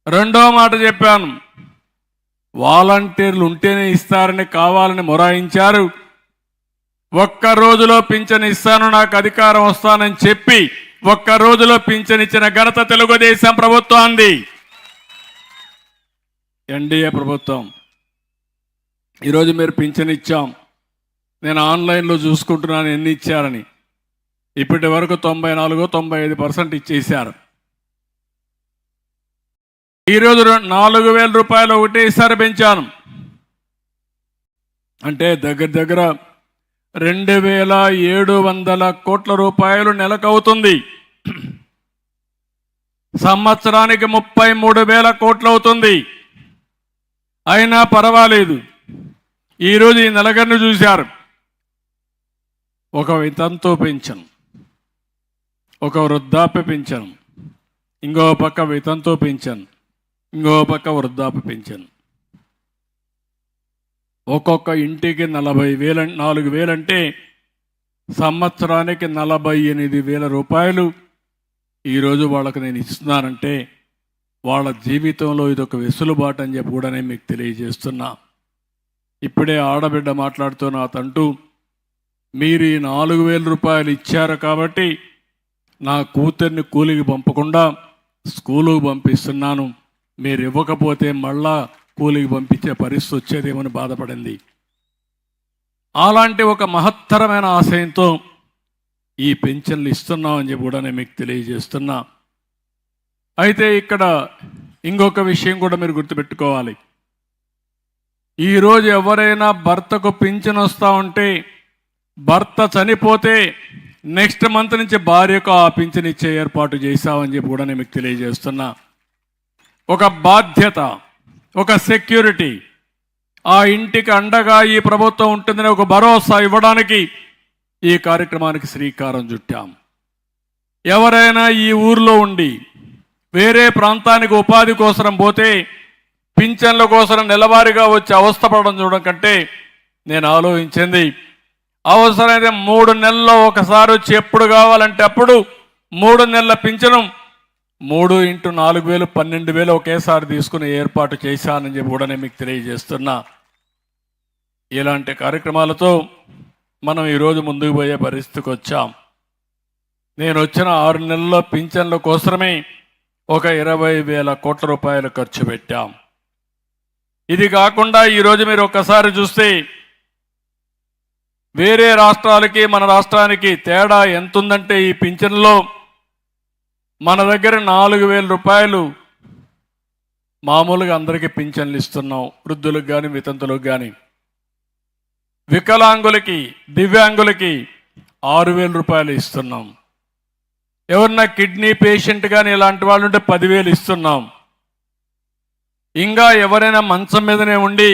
రెండో మాట చెప్పాను, వాలంటీర్లు ఉంటేనే ఇస్తారని కావాలని మొరాయించారు. ఒక్క రోజులో పింఛన్ ఇస్తాను, నాకు అధికారం వస్తానని చెప్పి ఒక్క రోజులో పింఛన్ ఇచ్చిన ఘనత తెలుగుదేశం ప్రభుత్వాన్ని. ఎన్డీఏ ప్రభుత్వం. ఈరోజు మీరు పింఛన్ ఇచ్చాం. నేను ఆన్లైన్లో చూసుకుంటున్నాను ఎన్ని ఇచ్చారని. ఇప్పటి వరకు 94-95% ఇచ్చేశారు. ఈరోజు 4000 రూపాయలు ఒకటేసారి పెంచాను. అంటే దగ్గర 2700 కోట్ల రూపాయలు నెలకు అవుతుంది. సంవత్సరానికి 33,000 కోట్లు అవుతుంది. అయినా పర్వాలేదు. ఈరోజు ఈ నెలగన్ను చూశారు. ఒక వితంతు పెన్షన్, ఒక వృద్ధాప్య పెన్షన్, ఇంకో పక్క వితంతు పెన్షన్, ఇంకో పక్క వృద్ధాప్య పెన్షన్. ఒక్కొక్క ఇంటికి 4,000 అంటే సంవత్సరానికి 48,000 రూపాయలు ఈరోజు వాళ్ళకు నేను ఇస్తున్నానంటే వాళ్ళ జీవితంలో ఇదొక వెసులుబాటు అని చెప్పి కూడా నేను మీకు తెలియజేస్తున్నా. ఇప్పుడే ఆడబిడ్డ మాట్లాడుతున్న అతంటూ, మీరు ఈ 4,000 రూపాయలు ఇచ్చారు కాబట్టి నా కూతుర్ని కూలికి పంపకుండా స్కూలుకు పంపిస్తున్నాను, మీరు ఇవ్వకపోతే మళ్ళా కూలికి పంపించే పరిస్థితి వచ్చేదేమని బాధపడింది. అలాంటి ఒక మహత్తరమైన ఆశయంతో ఈ పెన్షన్లు ఇస్తున్నామని చెప్పి కూడా నేను మీకు తెలియజేస్తున్నా. అయితే ఇక్కడ ఇంకొక విషయం కూడా మీరు గుర్తుపెట్టుకోవాలి. ఈరోజు ఎవరైనా భర్తకు పింఛన్ వస్తూ ఉంటే, భర్త చనిపోతే నెక్స్ట్ మంత్ నుంచి భార్యకు ఆ పింఛన్ ఇచ్చే ఏర్పాటు చేశామని చెప్పి కూడా నేను మీకు తెలియజేస్తున్నా. ఒక బాధ్యత, ఒక సెక్యూరిటీ, ఆ ఇంటికి అండగా ఈ ప్రభుత్వం ఉంటుందని ఒక భరోసా ఇవ్వడానికి ఈ కార్యక్రమానికి శ్రీకారం చుట్టాం. ఎవరైనా ఈ ఊర్లో ఉండి వేరే ప్రాంతానికి ఉపాధి కోసం పోతే పింఛన్ల కోసం నెలవారీగా వచ్చి అవస్థపడడం చూడడం కంటే నేను ఆలోచించింది, అవసరమైతే 3 నెలల్లో ఒకసారి వచ్చి ఎప్పుడు కావాలంటే అప్పుడు 3 నెలల పింఛను 3 × 4,000 12,000 ఒకేసారి తీసుకుని ఏర్పాటు చేశానని చెప్పి కూడా నేను మీకు తెలియజేస్తున్నా. ఇలాంటి కార్యక్రమాలతో మనం ఈరోజు ముందుకు పోయే పరిస్థితికి వచ్చాం. నేను వచ్చిన 6 నెలల్లో పింఛన్ల కోసమే ఒక 20,000 కోట్ల రూపాయలు ఖర్చు పెట్టాం. ఇది కాకుండా ఈరోజు మీరు ఒక్కసారి చూస్తే వేరే రాష్ట్రాలకి మన రాష్ట్రానికి తేడా ఎంతుందంటే, ఈ పింఛన్లో మన దగ్గర 4,000 రూపాయలు మామూలుగా అందరికీ పింఛన్లు ఇస్తున్నాం, వృద్ధులకు కానీ వితంతులకు కానీ. వికలాంగులకి దివ్యాంగులకి 6,000 రూపాయలు ఇస్తున్నాం. ఎవరన్నా కిడ్నీ పేషెంట్ కానీ ఇలాంటి వాళ్ళు ఉంటే 10,000 ఇస్తున్నాం. ఇంకా ఎవరైనా మంచం మీదనే ఉండి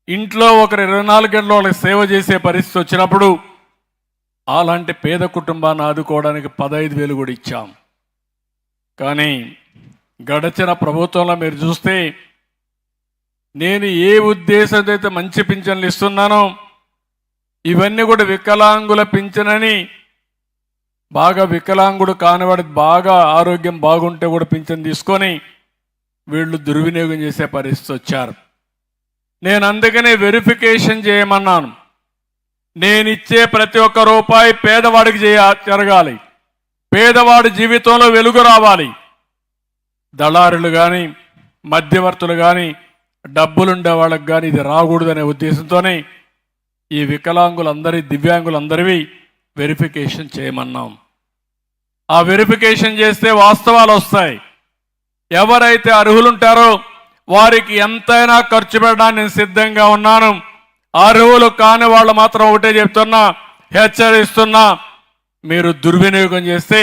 ఇంట్లో ఒకరు 24 గంటలు వాళ్ళకి సేవ చేసే పరిస్థితి వచ్చినప్పుడు అలాంటి పేద కుటుంబాన్ని ఆదుకోవడానికి 15,000 కూడా ఇచ్చాం. కానీ గడచిన ప్రభుత్వంలో మీరు చూస్తే నేను ఏ ఉద్దేశంతో అయితే మంచి పింఛన్లు ఇస్తున్నానో ఇవన్నీ కూడా వికలాంగుల పింఛనని, బాగా వికలాంగుడు కానివాడి బాగా ఆరోగ్యం బాగుంటే కూడా పింఛన్ తీసుకొని వీళ్ళు దుర్వినియోగం చేసే పరిస్థితి వచ్చారు. నేను అందుకనే వెరిఫికేషన్ చేయమన్నాను. నేను ఇచ్చే ప్రతి ఒక్క రూపాయి పేదవాడికి జరగాలి. పేదవాడి జీవితంలో వెలుగు రావాలి. దళారులు కానీ మధ్యవర్తులు కానీ డబ్బులుండే వాళ్ళకి కానీ ఇది రాకూడదనే ఉద్దేశంతోనే ఈ వికలాంగులందరి దివ్యాంగులందరివి వెరిఫికేషన్ చేయమన్నాం. ఆ వెరిఫికేషన్ చేస్తే వాస్తవాలు వస్తాయి. ఎవరైతే అర్హులుంటారో వారికి ఎంతైనా ఖర్చు పెట్టడానికి నేను సిద్ధంగా ఉన్నాను. అర్హులు కాని వాళ్ళు మాత్రం ఒకటే చెప్తున్నా, హెచ్చరిస్తున్నా, మీరు దుర్వినియోగం చేస్తే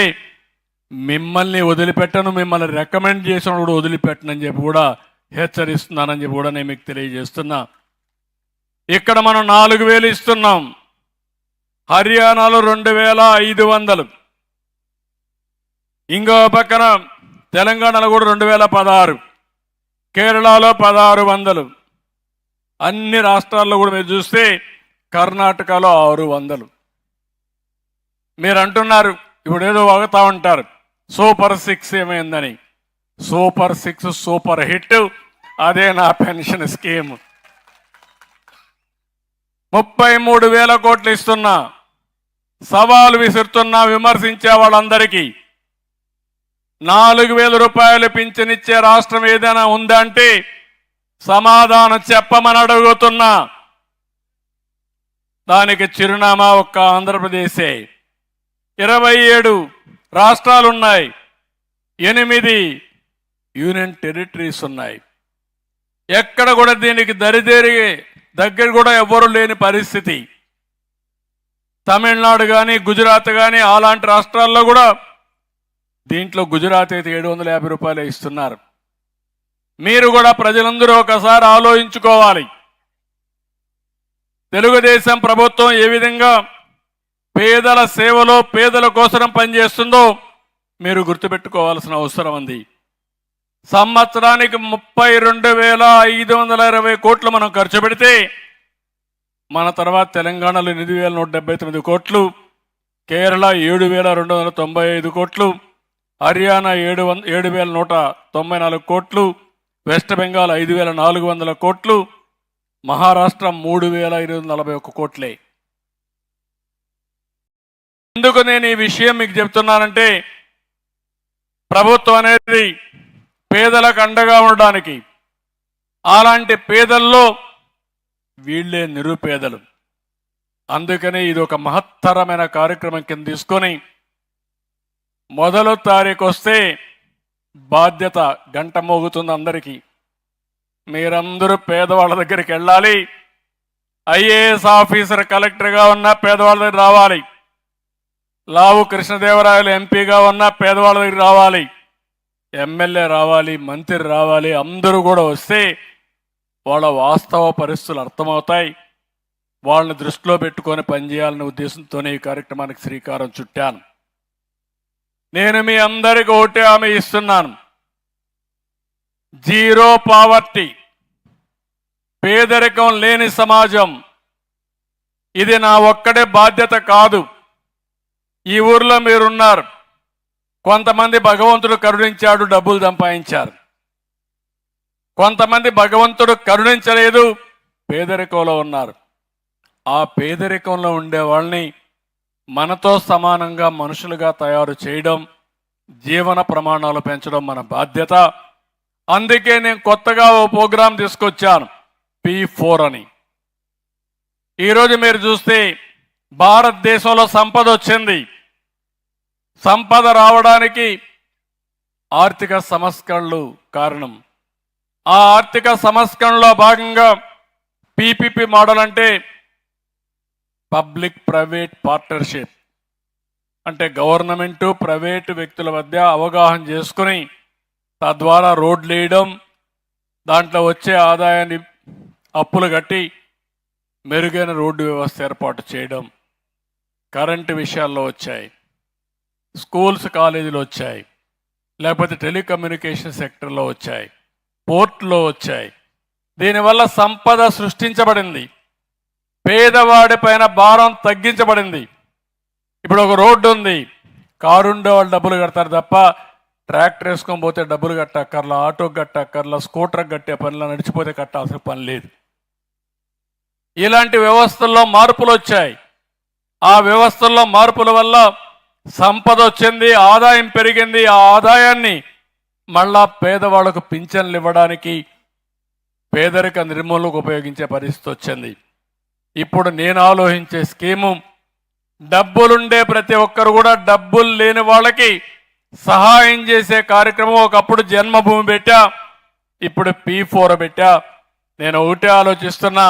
మిమ్మల్ని వదిలిపెట్టను, మిమ్మల్ని రికమెండ్ చేసిన కూడా వదిలిపెట్టనని చెప్పి కూడా హెచ్చరిస్తున్నానని చెప్పి కూడా నేను మీకు తెలియజేస్తున్నా. ఇక్కడ మనం 4,000 ఇస్తున్నాం. హర్యానాలో 2,500, ఇంకో పక్కన తెలంగాణలో కూడా 2,016, కేరళలో 1,600, అన్ని రాష్ట్రాల్లో కూడా మీరు చూస్తే కర్ణాటకలో 600. మీరు అంటున్నారు ఇప్పుడు ఏదో వాగుతా ఉంటారు సూపర్ 6 ఏమైందని. Super 6 super hit. అదే నా పెన్షన్ స్కీమ్. 33,000 కోట్లు ఇస్తున్నా. సవాలు విసురుతున్నా విమర్శించే వాళ్ళందరికీ 4,000 రూపాయలు పింఛనిచ్చే రాష్ట్రం ఏదైనా ఉందంటే సమాధానం చెప్పమని అడుగుతున్నా. దానికి చిరునామా ఒక్క ఆంధ్రప్రదేశే. 27 రాష్ట్రాలున్నాయి, 8 యూనియన్ టెరిటరీస్ ఉన్నాయి. ఎక్కడ కూడా దీనికి దగ్గర కూడా ఎవ్వరూ లేని పరిస్థితి. తమిళనాడు కానీ గుజరాత్ కానీ అలాంటి రాష్ట్రాల్లో కూడా దీంట్లో గుజరాత్ అయితే 750 రూపాయలు ఇస్తున్నారు. మీరు కూడా ప్రజలందరూ ఒకసారి ఆలోచించుకోవాలి. తెలుగుదేశం ప్రభుత్వం ఏ విధంగా పేదల సేవలో పేదల కోసం పనిచేస్తుందో మీరు గుర్తుపెట్టుకోవాల్సిన అవసరం ఉంది. సంవత్సరానికి 32,520 కోట్లు మనం ఖర్చు పెడితే మన తర్వాత తెలంగాణలో 8,179 కోట్లు, కేరళ 7,295 కోట్లు, హర్యానా 7,194 కోట్లు, వెస్ట్ బెంగాల్ 5,400 కోట్లు, మహారాష్ట్ర 3,241 కోట్లే. ఎందుకు నేను ఈ విషయం మీకు చెప్తున్నానంటే ప్రభుత్వం అనేది పేదలకు అండగా ఉండడానికి. అలాంటి పేదల్లో వీళ్ళే నిరుపేదలు. అందుకని ఇది ఒక మహత్తరమైన కార్యక్రమం కింద తీసుకొని 1వ తారీఖు వస్తే బాధ్యత గంట మోగుతుంది అందరికీ. మీరందరూ పేదవాళ్ళ దగ్గరికి వెళ్ళాలి. ఐఏఎస్ ఆఫీసర్ కలెక్టర్గా ఉన్న పేదవాళ్ళ దగ్గర రావాలి. లావు కృష్ణదేవరాయలు ఎంపీగా ఉన్న పేదవాళ్ళ దగ్గర రావాలి. ఎమ్మెల్యే రావాలి, మంత్రి రావాలి. అందరూ కూడా వస్తే వాళ్ళ వాస్తవ పరిస్థితులు అర్థమవుతాయి. వాళ్ళని దృష్టిలో పెట్టుకొని పనిచేయాలనే ఉద్దేశంతోనే ఈ కార్యక్రమానికి శ్రీకారం చుట్టాను. నేను మీ అందరికీ ఒకటే హామీ ఇస్తున్నాను. జీరో పావర్టీ, పేదరికం లేని సమాజం. ఇది నా ఒక్కడే బాధ్యత కాదు. ఈ ఊర్లో మీరున్నారు. కొంతమంది భగవంతుడు కరుణించాడు, డబ్బులు సంపాదించారు. కొంతమంది భగవంతుడు కరుణించలేదు, పేదరికంలో ఉన్నారు. ఆ పేదరికంలో ఉండే వాళ్ళని మనతో సమానంగా మనుషులుగా తయారు చేయడం, జీవన ప్రమాణాలు పెంచడం మన బాధ్యత. అందుకే నేను కొత్తగా ఓ ప్రోగ్రాం తీసుకొచ్చాను, P4 అని. ఈరోజు మీరు చూస్తే భారతదేశంలో సంపద వచ్చింది. సంపద రావడానికి ఆర్థిక సంస్కరణలు కారణం. ఆ ఆర్థిక సంస్కరణలో భాగంగా PPP మోడల్ అంటే పబ్లిక్ ప్రైవేట్ పార్ట్నర్షిప్. అంటే గవర్నమెంటు ప్రైవేటు వ్యక్తుల మధ్య అవగాహన చేసుకుని తద్వారా రోడ్లు వేయడం, దాంట్లో వచ్చే ఆదాయాన్ని అప్పులు కట్టి మెరుగైన రోడ్డు వ్యవస్థ ఏర్పాటు చేయడం. కరెంటు విషయాల్లో వచ్చాయి, స్కూల్స్ కాలేజీలు వచ్చాయి, లేకపోతే టెలికమ్యూనికేషన్ సెక్టర్లో వచ్చాయి, పోర్టులో వచ్చాయి. దీనివల్ల సంపద సృష్టించబడింది, పేదవాడి పైన భారం తగ్గించబడింది. ఇప్పుడు ఒక రోడ్డు ఉంది, కారు ఉండే వాళ్ళు డబ్బులు కడతారు తప్ప ట్రాక్టర్ వేసుకొని పోతే డబ్బులు కట్టక్కర్లా, ఆటోకి కట్టక్కర్లా, స్కూటర్కి కట్టే పనిలో నడిచిపోతే కట్టాల్సిన పని లేదు. ఇలాంటి వ్యవస్థల్లో మార్పులు వచ్చాయి. ఆ వ్యవస్థల్లో మార్పుల వల్ల సంపద వచ్చింది, ఆదాయం పెరిగింది. ఆ ఆదాయాన్ని మళ్ళా పేదవాళ్లకు పింఛన్లు ఇవ్వడానికి, పేదరిక నిర్మూలనకు ఉపయోగించే పరిస్థితి వచ్చింది. ఇప్పుడు నేను ఆలోచించే స్కీము, డబ్బులుండే ప్రతి ఒక్కరు కూడా డబ్బులు లేని వాళ్ళకి సహాయం చేసే కార్యక్రమం. ఒకప్పుడు జన్మభూమి పెట్టా, ఇప్పుడు P4 పెట్టా. నేను ఒకటే ఆలోచిస్తున్నా,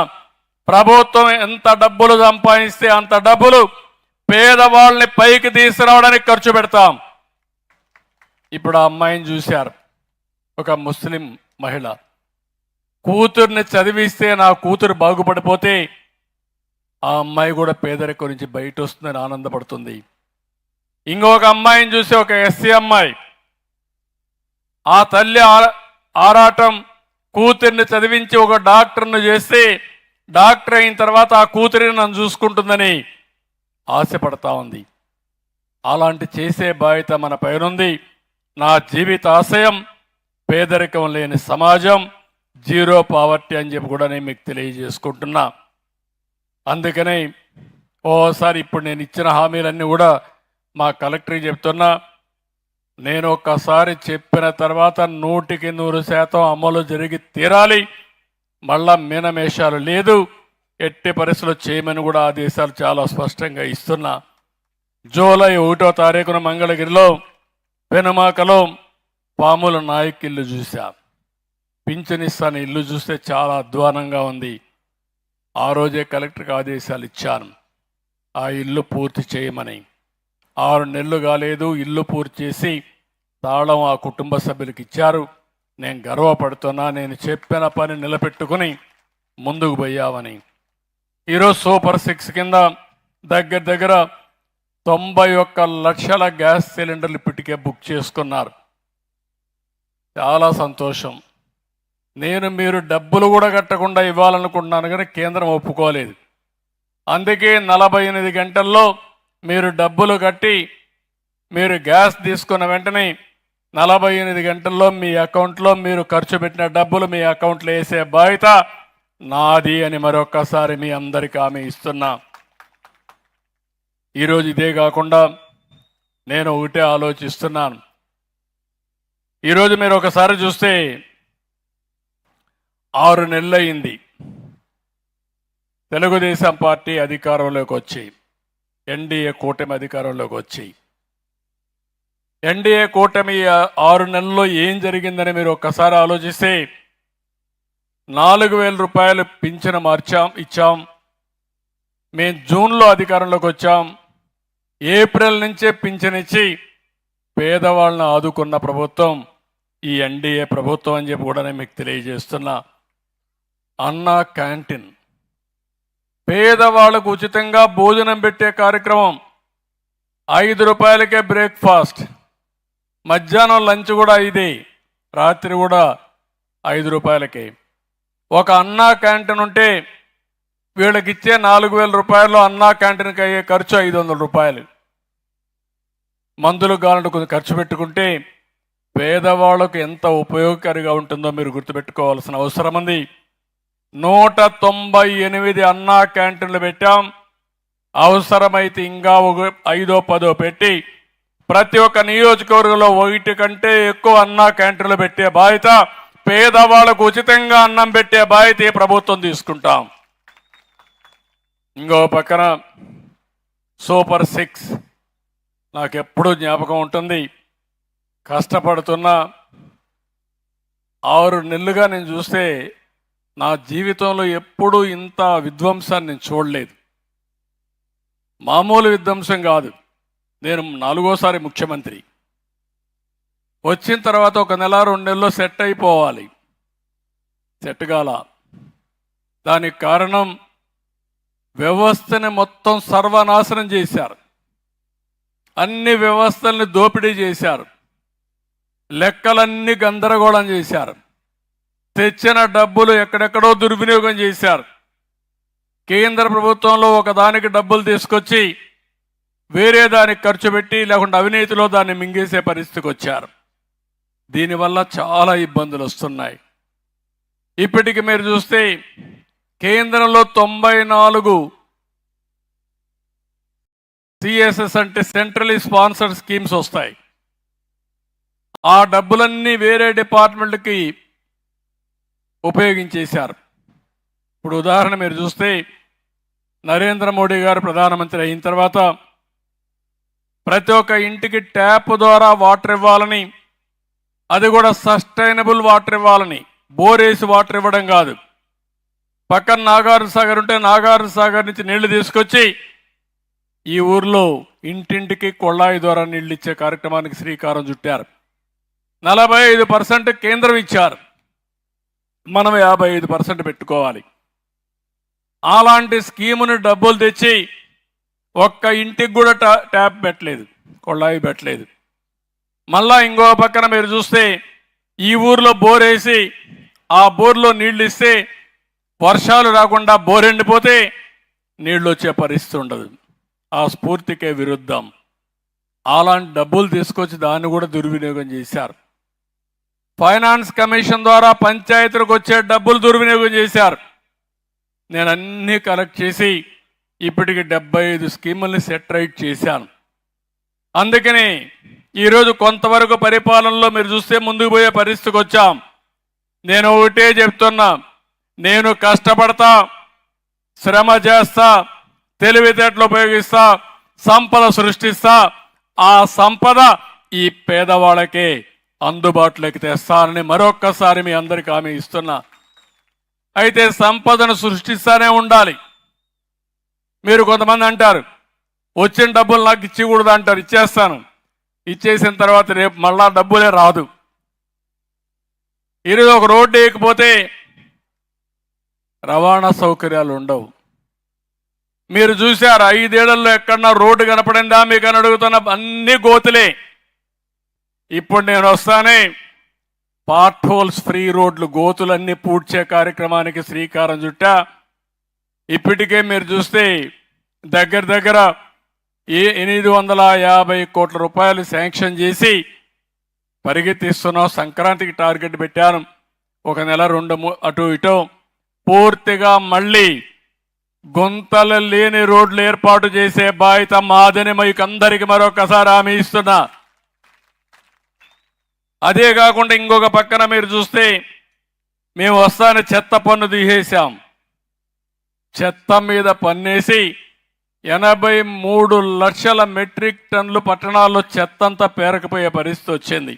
ప్రభుత్వం ఎంత డబ్బులు సంపాదిస్తే అంత డబ్బులు పేదవాళ్ళని పైకి తీసుకురావడానికి ఖర్చు పెడతాం. ఇప్పుడు ఆ అమ్మాయిని చూశారు, ఒక ముస్లిం మహిళ. కూతుర్ని చదివిస్తే నా కూతురు బాగుపడిపోతే ఆ అమ్మాయి కూడా పేదరికం నుంచి బయట వస్తుందని ఆనందపడుతుంది. ఇంకొక అమ్మాయిని చూసి, ఒక ఎస్సీ అమ్మాయి, ఆ తల్లి ఆరాటం కూతుర్ని చదివించి ఒక డాక్టర్ను చేస్తే డాక్టర్ అయిన తర్వాత ఆ కూతురిని నన్ను చూసుకుంటుందని ఆశపడతా ఉంది. అలాంటి చేసే బాధ్యత మన పైనుంది. నా జీవిత ఆశయం పేదరికం లేని సమాజం, జీరో పావర్టీ అని చెప్పి కూడా నేను మీకు తెలియజేసుకుంటున్నా. అందుకనే ఓసారి ఇప్పుడు నేను ఇచ్చిన హామీలన్నీ కూడా మా కలెక్టర్కి చెప్తున్నా. నేను ఒక్కసారి చెప్పిన తర్వాత 100% అమలు జరిగి తీరాలి. మళ్ళా మీనమేషాలు లేదు. ఎట్టి పరిస్థితుల్లో చేయమని కూడా ఆదేశాలు చాలా స్పష్టంగా ఇస్తున్నా. జూలై 1వ తారీఖున మంగళగిరిలో పెనుమాకలో పాముల నాయక్ ఇల్లు చూశా. పింఛనిస్తాను ఇల్లు చూస్తే చాలా అధ్వానంగా ఉంది. ఆ రోజే కలెక్టర్కి ఆదేశాలు ఇచ్చాను, ఆ ఇల్లు పూర్తి చేయమని. 6 నెలలు కాలేదు, ఇల్లు పూర్తి చేసి తాళం ఆ కుటుంబ సభ్యులకు ఇచ్చారు. నేను గర్వపడుతున్నా, నేను చెప్పిన పని నిలబెట్టుకుని ముందుకు పోయామని. ఈరోజు సూపర్ 6 కింద దగ్గర దగ్గర 91 లక్షల గ్యాస్ సిలిండర్లు ఇప్పటికే బుక్ చేసుకున్నారు. చాలా సంతోషం. మీరు డబ్బులు కూడా కట్టకుండా ఇవ్వాలనుకుంటున్నాను, కానీ కేంద్రం ఒప్పుకోలేదు. అందుకే 48 గంటల్లో మీరు డబ్బులు కట్టి మీరు గ్యాస్ తీసుకున్న వెంటనే 48 గంటల్లో మీ అకౌంట్లో మీరు ఖర్చు పెట్టిన డబ్బులు మీ అకౌంట్లో వేసే బాధ్యత నాది అని మరొక్కసారి మీ అందరికీ హామీ ఇస్తున్నా. ఈరోజు ఇదే కాకుండా నేను ఒకటే ఆలోచిస్తున్నాను. ఈరోజు మీరు ఒకసారి చూస్తే 6 నెలలు అయింది తెలుగుదేశం పార్టీ అధికారంలోకి వచ్చి, ఎన్డీఏ కూటమి అధికారంలోకి వచ్చి. ఎన్డీఏ కూటమి 6 నెలల్లో ఏం జరిగిందని మీరు ఒక్కసారి ఆలోచిస్తే, 4,000 రూపాయలు పింఛను ఇచ్చాం. మేము జూన్లో అధికారంలోకి వచ్చాం. ఏప్రిల్ నుంచే పింఛనిచ్చి పేదవాళ్ళని ఆదుకున్న ప్రభుత్వం ఈ ఎన్డీఏ ప్రభుత్వం అని చెప్పి కూడా నేను మీకు తెలియజేస్తున్నా. అన్నా క్యాంటీన్, పేదవాళ్ళకు ఉచితంగా భోజనం పెట్టే కార్యక్రమం. 5 రూపాయలకే బ్రేక్ఫాస్ట్, మధ్యాహ్నం లంచ్ కూడా 5, రాత్రి కూడా 5 రూపాయలకే. ఒక అన్నా క్యాంటీన్ ఉంటే వీళ్ళకి ఇచ్చే 4,000 రూపాయలు అన్నా క్యాంటీన్కి అయ్యే ఖర్చు 500 రూపాయలు. మందులు కావాలంటే కొంచెం ఖర్చు పెట్టుకుంటే పేదవాళ్ళకు ఎంత ఉపయోగకరంగా ఉంటుందో మీరు గుర్తుపెట్టుకోవాల్సిన అవసరం ఉంది. 198 అన్నా క్యాంటీన్లు పెట్టాం. అవసరమైతే ఇంకా 5, 10 పెట్టి ప్రతి ఒక్క నియోజకవర్గంలో 1 కంటే ఎక్కువ అన్నా క్యాంటీన్లు పెట్టే బాధ్యత, పేదవాళ్ళకు ఉచితంగా అన్నం పెట్టే బాధ్యత ఈ ప్రభుత్వం తీసుకుంటాం. ఇంకో పక్కన సూపర్ 6 నాకెప్పుడూ జ్ఞాపకం ఉంటుంది. కష్టపడుతున్న 6 నెలలుగా నేను చూస్తే నా జీవితంలో ఎప్పుడూ ఇంత విధ్వంసాన్ని నేను చూడలేదు. మామూలు విధ్వంసం కాదు. నేను 4వసారి ముఖ్యమంత్రి వచ్చిన తర్వాత 1 నెల 2 నెలల్లో సెట్ అయిపోవాలి, సెట్ కాల. దానికి కారణం వ్యవస్థని మొత్తం సర్వనాశనం చేశారు. అన్ని వ్యవస్థల్ని దోపిడీ చేశారు. లెక్కలన్నీ గందరగోళం చేశారు. తెచ్చిన డబ్బులు ఎక్కడెక్కడో దుర్వినియోగం చేశారు. కేంద్ర ప్రభుత్వంలో ఒకదానికి డబ్బులు తీసుకొచ్చి వేరే దానికి ఖర్చు పెట్టి, లేకుంటే అవినీతిలో దాన్ని మింగేసే పరిస్థితికి వచ్చారు. దీనివల్ల చాలా ఇబ్బందులు వస్తున్నాయి. ఇప్పటికి మీరు చూస్తే కేంద్రంలో 94 సిఎస్ఎస్ అంటే సెంట్రలీ స్పాన్సర్డ్ స్కీమ్స్ వస్తాయి. ఆ డబ్బులన్నీ వేరే డిపార్ట్మెంట్కి ఉపయోగించేశారు. ఇప్పుడు ఉదాహరణ మీరు చూస్తే నరేంద్ర మోడీ గారు ప్రధానమంత్రి అయిన తర్వాత ప్రతి ఒక్క ఇంటికి ట్యాప్ ద్వారా వాటర్ ఇవ్వాలని, అది కూడా సస్టైనబుల్ వాటర్ ఇవ్వాలని, బోరేసి వాటర్ ఇవ్వడం కాదు. పక్కన నాగార్జున సాగర్ ఉంటే నాగార్జున సాగర్ నుంచి నీళ్లు తీసుకొచ్చి ఈ ఊర్లో ఇంటింటికి కొళ్ళాయి ద్వారా నీళ్ళు ఇచ్చే కార్యక్రమానికి శ్రీకారం చుట్టారు. 45% కేంద్రం ఇచ్చారు, మనం 55% పెట్టుకోవాలి. అలాంటి స్కీముని డబ్బులు తెచ్చి ఒక్క ఇంటికి కూడా ట్యాప్ పెట్టలేదు, కొళ్ళాయి పెట్టలేదు. మళ్ళా ఇంకో పక్కన మీరు చూస్తే ఈ ఊర్లో బోర్ వేసి ఆ బోర్లో నీళ్లు ఇస్తే వర్షాలు రాకుండా బోర్ ఎండిపోతే నీళ్ళు వచ్చే పరిస్థితి ఉండదు. ఆ స్ఫూర్తికే విరుద్ధం. అలాంటి డబ్బులు తీసుకొచ్చి దాన్ని కూడా దుర్వినియోగం చేశారు. ఫైనాన్స్ కమిషన్ ద్వారా పంచాయతీలకు వచ్చే డబ్బులు దుర్వినియోగం చేశారు. నేను అన్నీ కలెక్ట్ చేసి ఇప్పటికి 75 స్కీముల్ని సెట్ రైట్ చేశాను. అందుకని ఈరోజు కొంతవరకు పరిపాలనలో మీరు చూస్తే ముందుకు పోయే పరిస్థితికి వచ్చాం. నేను ఒకటే చెప్తున్నా, నేను కష్టపడతా, శ్రమ చేస్తా, తెలివితేటలు ఉపయోగిస్తా, సంపద సృష్టిస్తా. ఆ సంపద ఈ పేదవాళ్ళకే అందుబాటులోకి తెస్తానని మరొక్కసారి మీ అందరికీ హామీ ఇస్తున్నా. అయితే సంపదను సృష్టిస్తానే ఉండాలి. మీరు కొంతమంది అంటారు వచ్చిన డబ్బులు నాకు ఇచ్చకూడదు అంటారు. ఇచ్చేస్తాను. ఇచ్చేసిన తర్వాత రేపు మళ్ళా డబ్బులే రాదు. ఈరోజు ఒక రోడ్డు వేయకపోతే రవాణా సౌకర్యాలు ఉండవు. మీరు చూశారు 5 ఏళ్లలో ఎక్కడన్నా రోడ్డు కనపడిందా మీకు అని అడుగుతున్న అన్ని గోతులే. ఇప్పుడు నేను వస్తానే పార్ట్ హోల్స్ ఫ్రీ రోడ్లు, గోతులన్నీ పూడ్చే కార్యక్రమానికి శ్రీకారం చుట్టా. ఇప్పటికే మీరు చూస్తే దగ్గర దగ్గర 850 కోట్ల రూపాయలు శాంక్షన్ చేసి పరిగెత్తిస్తున్నాం. సంక్రాంతికి టార్గెట్ పెట్టాను. ఒక నెల 2 అటు ఇటు పూర్తిగా మళ్ళీ గుంతలు లేని రోడ్లు ఏర్పాటు చేసే బాధ్యత మాదని మీకు అందరికీ మరొకసారి హామీ ఇస్తున్నా. అదే కాకుండా ఇంకొక పక్కన మీరు చూస్తే మేము వస్తానే చెత్త పన్ను తీసేసాం. చెత్త మీద పన్నేసి 83 లక్షల మెట్రిక్ టన్నులు పట్టణాల్లో చెత్తంతా పేరకపోయే పరిస్థితి వచ్చింది.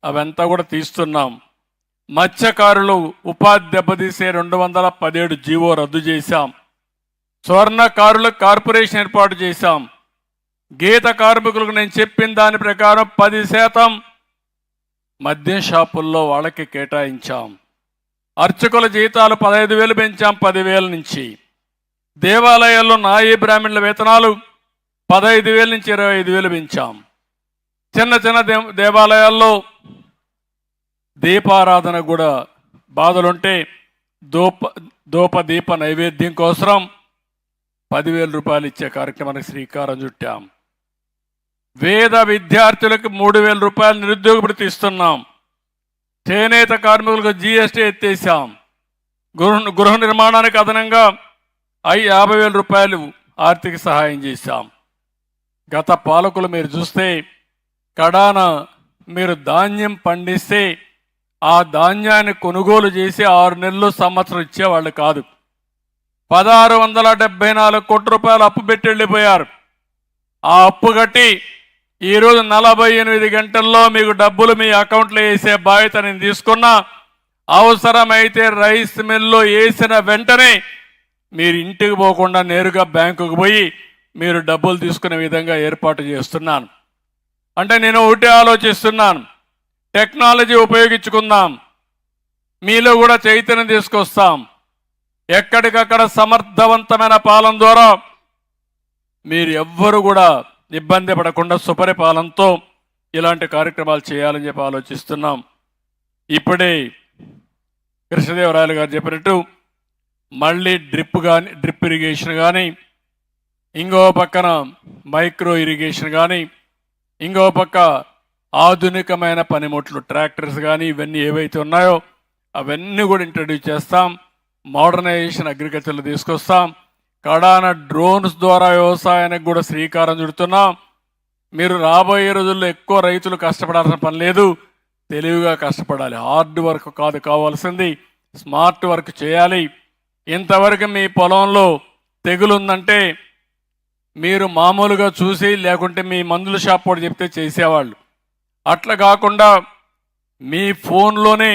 అవంతా కూడా తీస్తున్నాం. మత్స్యకారులు ఉపాధి దెబ్బతీసే 217 జీవో రద్దు చేశాం. స్వర్ణకారులకు కార్పొరేషన్ ఏర్పాటు చేశాం. గీత కార్మికులకు నేను చెప్పిన దాని ప్రకారం 10% మద్యం షాపుల్లో వాళ్ళకి కేటాయించాం. అర్చకుల జీతాలు 15,000 పెంచాం 10,000 నుంచి. దేవాలయాల్లో నాయీ బ్రాహ్మణుల వేతనాలు 15,000 నుంచి 25,000 పెంచాం. చిన్న చిన్న దేవాలయాల్లో దీపారాధన కూడా బాధలుంటే దీప నైవేద్యం కోసం 10,000 రూపాయలు ఇచ్చే కార్యక్రమానికి శ్రీకారం చుట్టాం. వేద విద్యార్థులకు 3,000 రూపాయలు నిరుద్యోగ భృతి ఇస్తున్నాం. చేనేత కార్మికులకు జీఎస్టీ ఎత్తేసాం. గృహ నిర్మాణానికి అదనంగా 50,000 రూపాయలు ఆర్థిక సహాయం చేశాం. గత పాలకులు మీరు చూస్తే కడాన మీరు ధాన్యం పండిస్తే ఆ ధాన్యాన్ని కొనుగోలు చేసి 6 నెలలు సంవత్సరం ఇచ్చేవాళ్ళు కాదు. 1,674 కోట్ల రూపాయలు అప్పు పెట్టి వెళ్ళిపోయారు. ఆ అప్పు కట్టి ఈరోజు 48 గంటల్లో మీకు డబ్బులు మీ అకౌంట్లో వేసే బాధ్యత నేను తీసుకున్నా. అవసరమైతే రైస్ మిల్లు వేసిన వెంటనే మీరు ఇంటికి పోకుండా నేరుగా బ్యాంకుకు పోయి మీరు డబ్బులు తీసుకునే విధంగా ఏర్పాటు చేస్తున్నాను. అంటే నేను ఒకటే ఆలోచిస్తున్నాను, టెక్నాలజీ ఉపయోగించుకుందాం, మీలో కూడా చైతన్యం తీసుకొస్తాం. ఎక్కడికక్కడ సమర్థవంతమైన పాలన ద్వారా మీరు ఎవ్వరు కూడా ఇబ్బంది పడకుండా సుపరిపాలనతో ఇలాంటి కార్యక్రమాలు చేయాలని చెప్పి ఆలోచిస్తున్నాం. ఇప్పుడే కృష్ణదేవరాయలు గారు చెప్పినట్టు మళ్ళీ డ్రిప్ ఇరిగేషన్ కానీ, ఇంకో పక్కన మైక్రో ఇరిగేషన్ కానీ, ఇంకో పక్క ఆధునికమైన పనిముట్లు ట్రాక్టర్స్ కానీ ఇవన్నీ ఏవైతే ఉన్నాయో అవన్నీ కూడా ఇంట్రడ్యూస్ చేస్తాం. మోడర్నైజేషన్ అగ్రికల్చర్లో తీసుకొస్తాం. కడాన డ్రోన్స్ ద్వారా వ్యవసాయానికి కూడా శ్రీకారం చుడుతున్నాం. మీరు రాబోయే రోజుల్లో ఎక్కువ రైతులు కష్టపడాల్సిన పని లేదు, తెలివిగా కష్టపడాలి. హార్డ్ వర్క్ కాదు కావాల్సింది, స్మార్ట్ వర్క్ చేయాలి. ఇంతవరకు మీ పొలంలో తెగులుందంటే మీరు మామూలుగా చూసి లేకుంటే మీ మందుల షాప్ కూడా చెప్తే చేసేవాళ్ళు. అట్లా కాకుండా మీ ఫోన్లోనే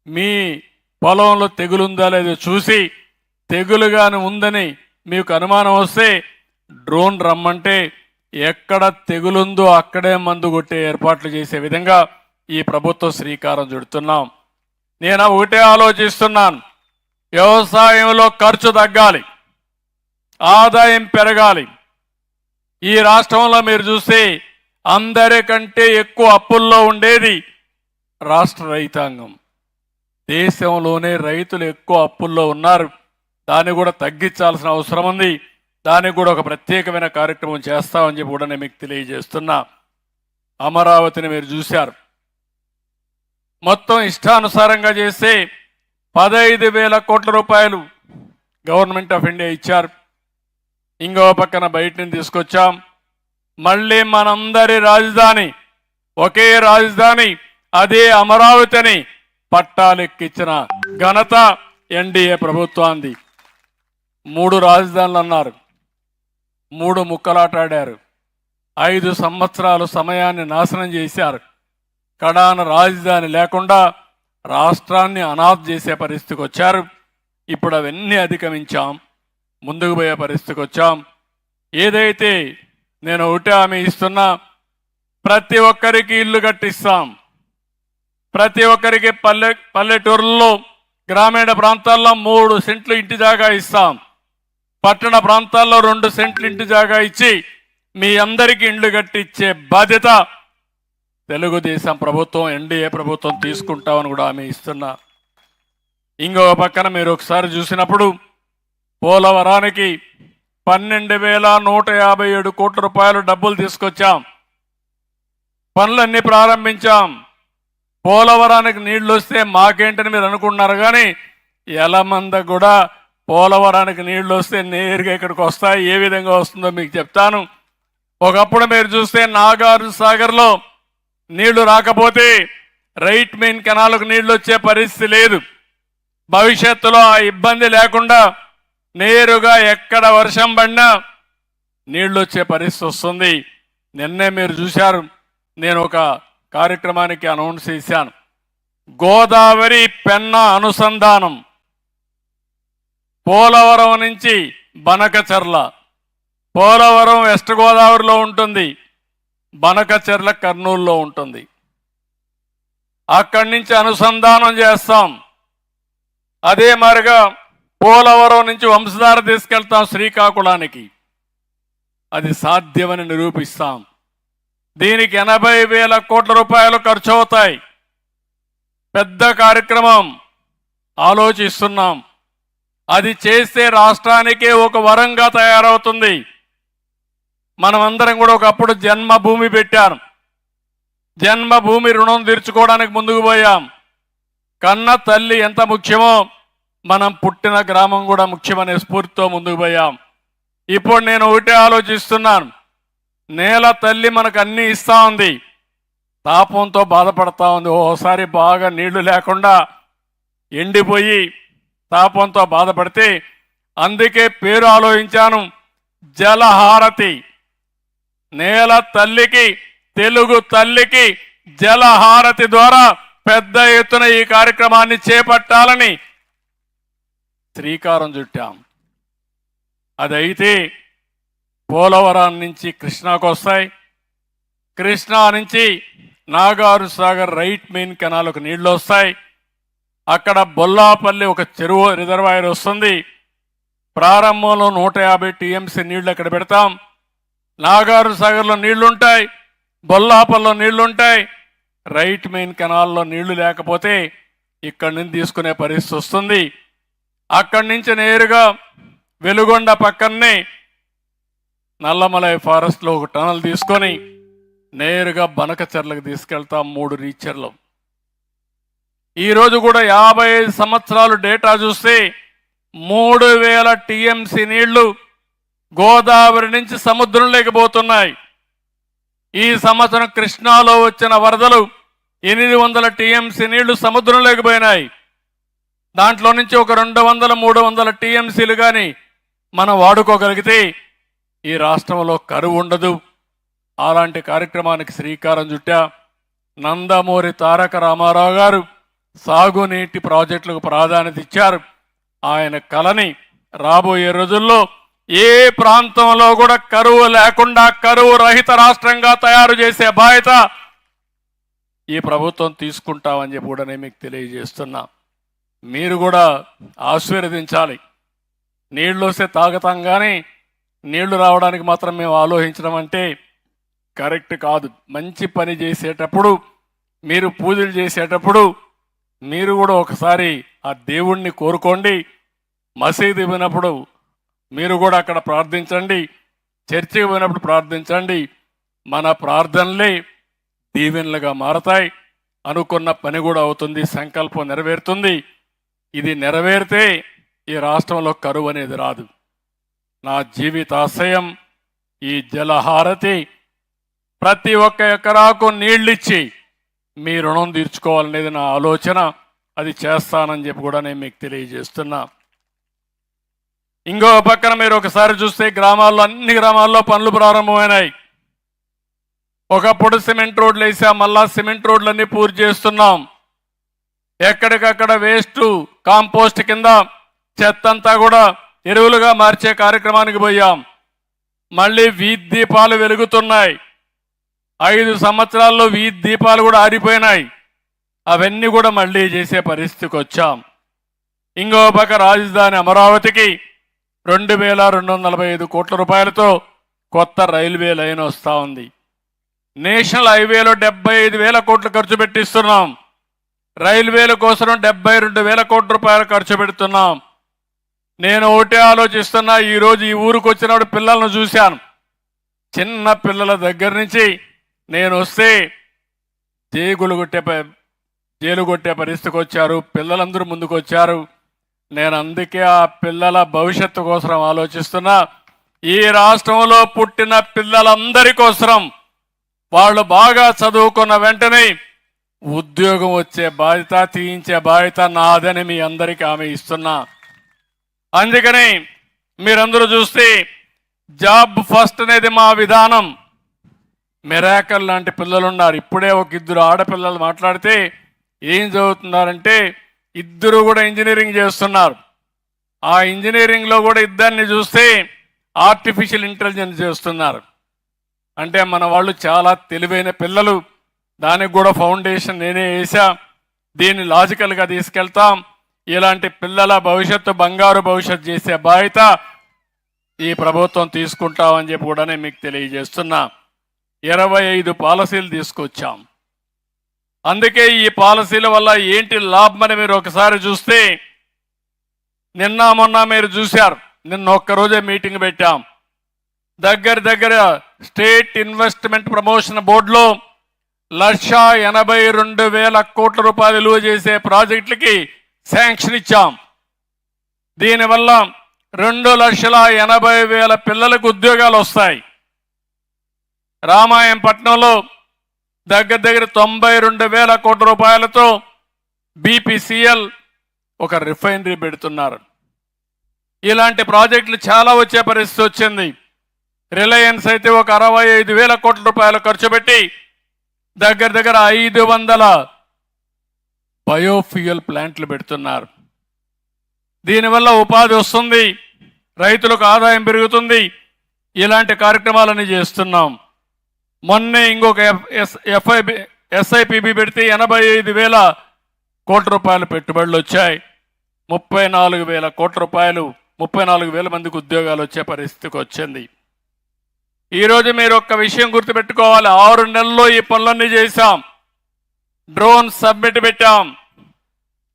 మీ పొలంలో తెగులుందా లేదో చూసి తెగులుగాని ఉందని మీకు అనుమానం వస్తే డ్రోన్ రమ్మంటే ఎక్కడ తెగులుందో అక్కడే మందు కొట్టే ఏర్పాట్లు చేసే విధంగా ఈ ప్రభుత్వం శ్రీకారం చుడుతున్నాం. నేను ఒకటే ఆలోచిస్తున్నాను, వ్యవసాయంలో ఖర్చు తగ్గాలి, ఆదాయం పెరగాలి. ఈ రాష్ట్రంలో మీరు చూస్తే అందరికంటే ఎక్కువ అప్పుల్లో ఉండేది రాష్ట్ర రైతాంగం. దేశంలోనే రైతులు ఎక్కువ అప్పుల్లో ఉన్నారు. దాన్ని కూడా తగ్గించాల్సిన అవసరం ఉంది. దానికి కూడా ఒక ప్రత్యేకమైన కార్యక్రమం చేస్తామని చెప్పి కూడా నేను మీకు తెలియజేస్తున్నా. అమరావతిని మీరు చూశారు, మొత్తం ఇష్టానుసారంగా చేస్తే 15,000 కోట్ల రూపాయలు గవర్నమెంట్ ఆఫ్ ఇండియా ఇచ్చారు. ఇంకో పక్కన బయట నుంచి తీసుకొచ్చాం. మళ్ళీ మనందరి రాజధాని ఒకే రాజధాని, అదే అమరావతిని పట్టాలెక్కించిన ఘనత ఎన్డీఏ ప్రభుత్వాన్ని. 3 రాజధానులు అన్నారు, 3 ముక్కలాటాడారు. 5 సంవత్సరాలు సమయాన్ని నాశనం చేశారు. కడాన రాజధాని లేకుండా రాష్ట్రాన్ని అనాథ చేసే పరిస్థితికి వచ్చారు. ఇప్పుడు అవన్నీ అధిగమించాం, ముందుకు పోయే పరిస్థితికి వచ్చాం. ఏదైతే నేను ఒకటే హామీ ఇస్తున్నా, ప్రతి ఒక్కరికి ఇల్లు కట్టిస్తాం. ప్రతి ఒక్కరికి పల్లెటూరుల్లో గ్రామీణ ప్రాంతాల్లో 3 సెంట్లు ఇంటి జాగా ఇస్తాం. పట్టణ ప్రాంతాల్లో 2 సెంట్లు ఇంటి జాగా ఇచ్చి మీ అందరికీ ఇండ్లు కట్టించే బాధ్యత తెలుగుదేశం ప్రభుత్వం, ఎన్డీఏ ప్రభుత్వం తీసుకుంటామని కూడా హామీ ఇస్తున్నా. ఇంకొక పక్కన మీరు ఒకసారి చూసినప్పుడు పోలవరానికి 12,157 కోట్ల రూపాయలు డబ్బులు తీసుకొచ్చాం. పనులన్నీ ప్రారంభించాం. పోలవరానికి నీళ్లు వస్తే మాకేంటని మీరు అనుకున్నారు, కానీ ఎలమంద కూడా పోలవరానికి నీళ్లు వస్తే నేరుగా ఇక్కడికి వస్తాయి. ఏ విధంగా వస్తుందో మీకు చెప్తాను. ఒకప్పుడు మీరు చూస్తే నాగార్జున సాగర్లో నీళ్లు రాకపోతే రైట్ మెయిన్ కెనాల్కు నీళ్లు వచ్చే పరిస్థితి లేదు. భవిష్యత్తులో ఆ ఇబ్బంది లేకుండా నేరుగా ఎక్కడ వర్షం పడినా నీళ్లు వచ్చే పరిస్థితి వస్తుంది. నిన్నే మీరు చూశారు, నేను ఒక కార్యక్రమానికి అనౌన్స్ చేశాను. గోదావరి పెన్నా అనుసంధానం పోలవరం నుంచి బనకచర్ల, పోలవరం వెస్ట్ గోదావరిలో ఉంటుంది, బనకచర్ల కర్నూలులో ఉంటుంది. అక్కడి నుంచి అనుసంధానం చేస్తాం. అదే మరిగా పోలవరం నుంచి వంశధార తీసుకెళ్తాం శ్రీకాకుళానికి. అది సాధ్యమని నిరూపిస్తాం. దీనికి 80,000 కోట్ల రూపాయలు ఖర్చు అవుతాయి. పెద్ద కార్యక్రమం ఆలోచిస్తున్నాం. అది చేస్తే రాష్ట్రానికే ఒక వరంగా తయారవుతుంది. మనమందరం కూడా ఒకప్పుడు జన్మభూమి పెట్టాం. జన్మభూమి రుణం తీర్చుకోవడానికి ముందుకు పోయాం. కన్న తల్లి ఎంత ముఖ్యమో మనం పుట్టిన గ్రామం కూడా ముఖ్యమనే స్ఫూర్తితో ముందుకు పోయాం. ఇప్పుడు నేను ఒకటే ఆలోచిస్తున్నాను, నేల తల్లి మనకు అన్నీ ఇస్తా ఉంది, తాపంతో బాధపడతా ఉంది. ఓసారి బాగా నీళ్లు లేకుండా ఎండిపోయి తాపంతో బాధపడితే అందుకే పేరు ఆలోచించాను, జలహారతి. నేల తల్లికి, తెలుగు తల్లికి జలహారతి ద్వారా పెద్ద ఎత్తున ఈ కార్యక్రమాన్ని చేపట్టాలని శ్రీకారం చుట్టాం. అదైతే పోలవరం నుంచి కృష్ణాకు వస్తాయి, కృష్ణా నుంచి నాగార్జున సాగర్ రైట్ మెయిన్ కెనాల్కు నీళ్లు వస్తాయి. అక్కడ బొల్లాపల్లి ఒక చెరువు రిజర్వాయర్ వస్తుంది. ప్రారంభంలో 150 టీఎంసీ నీళ్లు అక్కడ పెడతాం. నాగార్జున సాగర్లో నీళ్లుంటాయి, బొల్లాపల్లిలో నీళ్లుంటాయి. రైట్ మెయిన్ కెనాల్లో నీళ్లు లేకపోతే ఇక్కడి నుంచి తీసుకునే పరిస్థితి వస్తుంది. అక్కడి నుంచి నేరుగా వెలుగొండ పక్కనే నల్లమలై ఫారెస్ట్లో ఒక టనల్ తీసుకొని నేరుగా బనకచెర్లకు తీసుకెళ్తాం. 3 రీచర్లు. ఈరోజు కూడా 55 సంవత్సరాలు డేటా చూస్తే 3000 టీఎంసీ నీళ్లు గోదావరి నుంచి సముద్రంలోకి పోతున్నాయి. ఈ సంవత్సరం కృష్ణాలో వచ్చిన వరదలు 800 టీఎంసీ నీళ్లు సముద్రంలోకి పోయినాయి. దాంట్లో నుంచి ఒక 200-300 టీఎంసీలు కానీ మనం వాడుకోగలిగితే ఈ రాష్ట్రంలో కరువు ఉండదు. అలాంటి కార్యక్రమానికి శ్రీకారం చుట్టా. నందమూరి తారక రామారావు గారు సాగునీటి ప్రాజెక్టులకు ప్రాధాన్యత ఇచ్చారు. ఆయన కలని రాబోయే రోజుల్లో ఏ ప్రాంతంలో కూడా కరువు లేకుండా కరువు రహిత రాష్ట్రంగా తయారు చేసే బాధ్యత ఈ ప్రభుత్వం తీసుకుంటామని చెప్పి కూడా నేను మీకు తెలియజేస్తున్నా. మీరు కూడా ఆశీర్వదించాలి. నీళ్లు వస్తే తాగుతాం కానీ నీళ్లు రావడానికి మాత్రం మేము ఆలోచించడం అంటే కరెక్ట్ కాదు. మంచి పని చేసేటప్పుడు, మీరు పూజలు చేసేటప్పుడు మీరు కూడా ఒకసారి ఆ దేవుణ్ణి కోరుకోండి. మసీదు పోయినప్పుడు మీరు కూడా అక్కడ ప్రార్థించండి. చర్చికి పోయినప్పుడు ప్రార్థించండి. మన ప్రార్థనలే దీవెనలుగా మారతాయి. అనుకున్న పని కూడా అవుతుంది, సంకల్పం నెరవేరుతుంది. ఇది నెరవేరితే ఈ రాష్ట్రంలో కరువు అనేది రాదు. నా జీవితాశయం ఈ జలహారతి, ప్రతి ఒక్క ఎకరాకు నీళ్ళిచ్చి మీ రుణం తీర్చుకోవాలనేది నా ఆలోచన. అది చేస్తానని చెప్పి కూడా నేను మీకు తెలియజేస్తున్నా. ఇంకో పక్కన మీరు ఒకసారి చూస్తే గ్రామాల్లో, అన్ని గ్రామాల్లో పనులు ప్రారంభమైనాయి. ఒకప్పుడు సిమెంట్ రోడ్లు వేసాం, మళ్ళా సిమెంట్ రోడ్లన్నీ పూర్తి చేస్తున్నాం. ఎక్కడికక్కడ వేస్ట్ కాంపోస్ట్ కింద చెత్తంతా కూడా ఎరువులుగా మార్చే కార్యక్రమానికి పోయాం. మళ్ళీ వీధి దీపాలు వెలుగుతున్నాయి. 5 సంవత్సరాల్లో వీధి దీపాలు కూడా ఆరిపోయినాయి. అవన్నీ కూడా మళ్ళీ చేసే పరిస్థితికి వచ్చాం. ఇంకో పక్క రాజధాని అమరావతికి 2245 కోట్ల రూపాయలతో కొత్త రైల్వే లైన్ వస్తూ ఉంది. నేషనల్ హైవేలో 75,000 కోట్లు ఖర్చు పెట్టిస్తున్నాం. రైల్వేల కోసం 72,000 కోట్ల రూపాయలు ఖర్చు పెడుతున్నాం. నేను ఒకటే ఆలోచిస్తున్నా, ఈరోజు ఈ ఊరికి వచ్చినప్పుడు పిల్లలను చూశాను. చిన్న పిల్లల దగ్గర నుంచి నేను వస్తే జైలు కొట్టే పరిస్థితికి వచ్చారు. పిల్లలందరూ ముందుకు వచ్చారు. నేను అందుకే ఆ పిల్లల భవిష్యత్తు కోసం ఆలోచిస్తున్నా. ఈ రాష్ట్రంలో పుట్టిన పిల్లలందరి కోసం, వాళ్ళు బాగా చదువుకున్న వెంటనే ఉద్యోగం వచ్చే బాధ్యత, తీయించే బాధ్యత నాదని మీ అందరికీ హామీ ఇస్తున్నా. అందుకని మీరందరూ చూస్తే జాబ్ ఫస్ట్ అనేది మా విధానం. మిరాకల్ లాంటి పిల్లలు ఉన్నారు. ఇప్పుడే ఒక 2 ఆడపిల్లలు మాట్లాడితే ఏం చదువుతున్నారంటే ఇద్దరు కూడా ఇంజనీరింగ్ చేస్తున్నారు. ఆ ఇంజనీరింగ్లో కూడా ఇద్దరిని చూస్తే ఆర్టిఫిషియల్ ఇంటెలిజెన్స్ చేస్తున్నారు. అంటే మన వాళ్ళు చాలా తెలివైన పిల్లలు. దానికి కూడా ఫౌండేషన్ నేనే వేసా. దీన్ని లాజికల్గా తీసుకెళ్తాం. ఇలాంటి పిల్లల భవిష్యత్తు, బంగారు భవిష్యత్తు చేసే బాధ్యత ఈ ప్రభుత్వం తీసుకుంటామని చెప్పి కూడా నేను మీకు తెలియజేస్తున్నా. 25 పాలసీలు తీసుకొచ్చాం. అందుకే ఈ పాలసీల వల్ల ఏంటి లాభమని మీరు ఒకసారి చూస్తే, నిన్న మొన్న మీరు చూశారు, నిన్న ఒక్కరోజే మీటింగ్ పెట్టాం. దగ్గర స్టేట్ ఇన్వెస్ట్మెంట్ ప్రమోషన్ బోర్డులో 1,82,000 కోట్ల రూపాయలు విలువ చేసే ప్రాజెక్టులకి శాంక్షన్ ఇచ్చాం. దీనివల్ల 2,80,000 పిల్లలకు ఉద్యోగాలు వస్తాయి. రామాయంపట్నంలో దగ్గర 92,000 కోట్ల రూపాయలతో బీపీసీఎల్ ఒక రిఫైనరీ పెడుతున్నారు. ఇలాంటి ప్రాజెక్టులు చాలా వచ్చే పరిస్థితి వచ్చింది. రిలయన్స్ అయితే ఒక 65,000 కోట్ల రూపాయలు ఖర్చు పెట్టి దగ్గర 500 బయోఫ్యూయల్ ప్లాంట్లు పెడుతున్నారు. దీనివల్ల ఉపాధి వస్తుంది, రైతులకు ఆదాయం పెరుగుతుంది. ఇలాంటి కార్యక్రమాలన్నీ చేస్తున్నాం. మొన్నే ఇంకొక ఎస్ఐపిబి పెడితే 85,000 కోట్ల రూపాయలు పెట్టుబడులు వచ్చాయి. 34,000 కోట్ల రూపాయలు, 34,000 మందికి ఉద్యోగాలు వచ్చే పరిస్థితికి వచ్చింది. ఈరోజు మీరు ఒక్క విషయం గుర్తుపెట్టుకోవాలి. 6 నెలల్లో ఈ పనులన్నీ చేశాం. డ్రోన్ సబ్మిట్ పెట్టాం.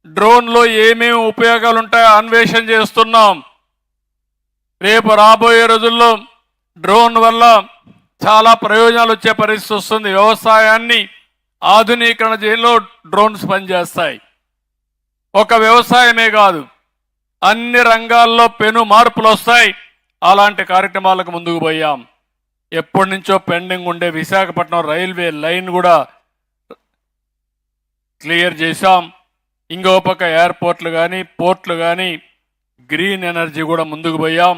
డ్రోన్లో ఏమేమి ఉపయోగాలు ఉంటాయో అన్వేషణ చేస్తున్నాం. రేపు రాబోయే రోజుల్లో డ్రోన్ వల్ల చాలా ప్రయోజనాలు వచ్చే పరిస్థితి వస్తుంది. వ్యవసాయాన్ని ఆధునీకరణ చేయడంలో డ్రోన్స్ పనిచేస్తాయి. ఒక వ్యవసాయమే కాదు, అన్ని రంగాల్లో పెను మార్పులు వస్తాయి. అలాంటి కార్యక్రమాలకు ముందుకు పోయాం. ఎప్పటి నుంచో పెండింగ్ ఉండే విశాఖపట్నం రైల్వే లైన్ కూడా క్లియర్ చేశాం. ఇంకో పక్క ఎయిర్పోర్ట్లు కానీ పోర్ట్లు కానీ గ్రీన్ ఎనర్జీ కూడా ముందుకు పోయాం.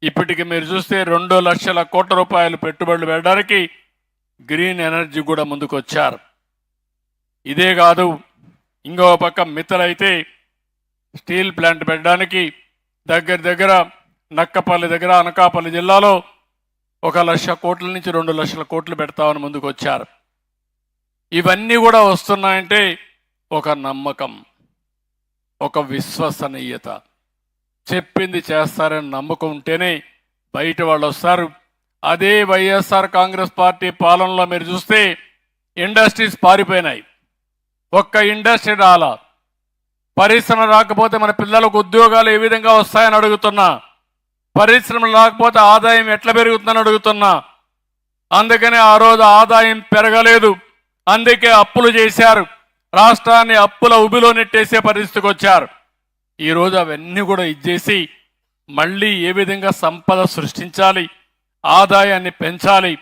ఇప్పటికి మీరు చూస్తే 2 లక్షల కోట్ల రూపాయలు పెట్టుబడులు పెట్టడానికి గ్రీన్ ఎనర్జీ కూడా ముందుకు వచ్చారు. ఇదే కాదు, ఇంకో పక్క మిత్తలైతే స్టీల్ ప్లాంట్ పెట్టడానికి దగ్గర నక్కపల్లి దగ్గర అనకాపల్లి జిల్లాలో 1 లక్ష కోట్ల నుంచి 2 లక్షల కోట్లు పెడతామని ముందుకు వచ్చారు. ఇవన్నీ కూడా వస్తున్నాయంటే ఒక నమ్మకం, ఒక విశ్వసనీయత, చెప్పింది చేస్తారని నమ్మకం ఉంటేనే బయట వాళ్ళు వస్తారు. అదే వైఎస్ఆర్ కాంగ్రెస్ పార్టీ పాలనలో మీరు చూస్తే ఇండస్ట్రీస్ పారిపోయినాయి. ఒక్క ఇండస్ట్రీ రాలా. పరిశ్రమ రాకపోతే మన పిల్లలకు ఉద్యోగాలు ఏ విధంగా వస్తాయని అడుగుతున్నా. పరిశ్రమలు రాకపోతే ఆదాయం ఎట్లా పెరుగుతుందని అడుగుతున్నా. అందుకనే ఆ రోజు ఆదాయం పెరగలేదు, అందుకే అప్పులు చేశారు. రాష్ట్రాన్ని అప్పుల ఉబిలో నెట్టేసే పరిస్థితికి వచ్చారు. ఈరోజు అవన్నీ కూడా ఇచ్చేసి మళ్ళీ ఏ విధంగా సంపద సృష్టించాలి, ఆదాయాన్ని పెంచాలి,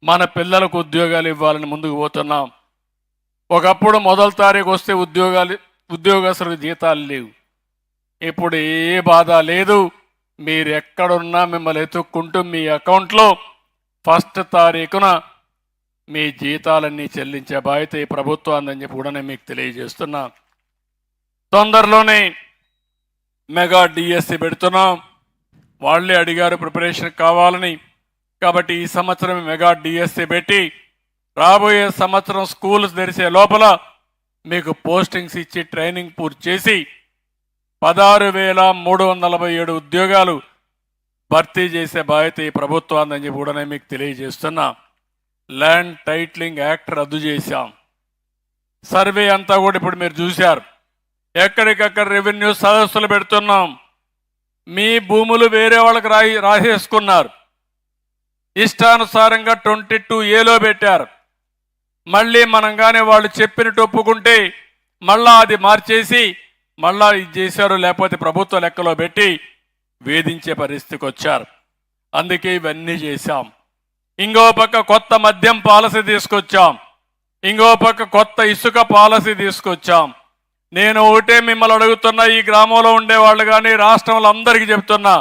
మన పిల్లలకు ఉద్యోగాలు ఇవ్వాలని ముందుకు పోతున్నాం. ఒకప్పుడు 1వ తారీఖు వస్తే ఉద్యోగస్తులకు జీతాలు లేవు. ఇప్పుడు ఏ బాధ లేదు. మీరు ఎక్కడున్నా మిమ్మల్ని ఎత్తుక్కుంటూ మీ అకౌంట్లో 1వ తారీఖున మీ జీతాలన్నీ చెల్లించే బాధ్యత ఈ ప్రభుత్వాన్ని చెప్పి కూడా నేను మీకు తెలియజేస్తున్నా. తొందరలోనే మెగా డిఎస్సి పెడుతున్నాం. వాళ్ళే అడిగారు ప్రిపరేషన్ కావాలని. కాబట్టి ఈ సంవత్సరం మెగా డిఎస్సి పెట్టి రాబోయే సంవత్సరం స్కూల్స్ తెరిచే లోపల మీకు పోస్టింగ్స్ ఇచ్చి ట్రైనింగ్ పూర్తి చేసి 16,347 ఉద్యోగాలు భర్తీ చేసే బాధ్యత ఈ ప్రభుత్వాన్ని చెప్పి కూడా నేను మీకు తెలియజేస్తున్నా. ల్యాండ్ టైటిలింగ్ యాక్ట్ రద్దు చేశాం. సర్వే అంతా కూడా ఇప్పుడు మీరు చూశారు. ఎక్కడికక్కడ రెవెన్యూ సదస్సులు పెడుతున్నాం. మీ భూములు వేరే వాళ్ళకి రాసేసుకున్నారు. ఇష్టానుసారంగా 22A పెట్టారు. మళ్ళీ మనం కానీ వాళ్ళు చెప్పినట్టు ఒప్పుకుంటే మళ్ళా అది మార్చేసి మళ్ళా ఇది చేశారు, లేకపోతే ప్రభుత్వ లెక్కలో పెట్టి వేధించే పరిస్థితికి వచ్చారు. అందుకే ఇవన్నీ చేశాం. ఇంకో పక్క కొత్త మద్యం పాలసీ తీసుకొచ్చాం. ఇంకో పక్క కొత్త ఇసుక పాలసీ తీసుకొచ్చాం. నేను ఒకటే మిమ్మల్ని అడుగుతున్నా, ఈ గ్రామంలో ఉండేవాళ్ళు కానీ రాష్ట్రంలో అందరికీ చెప్తున్నా,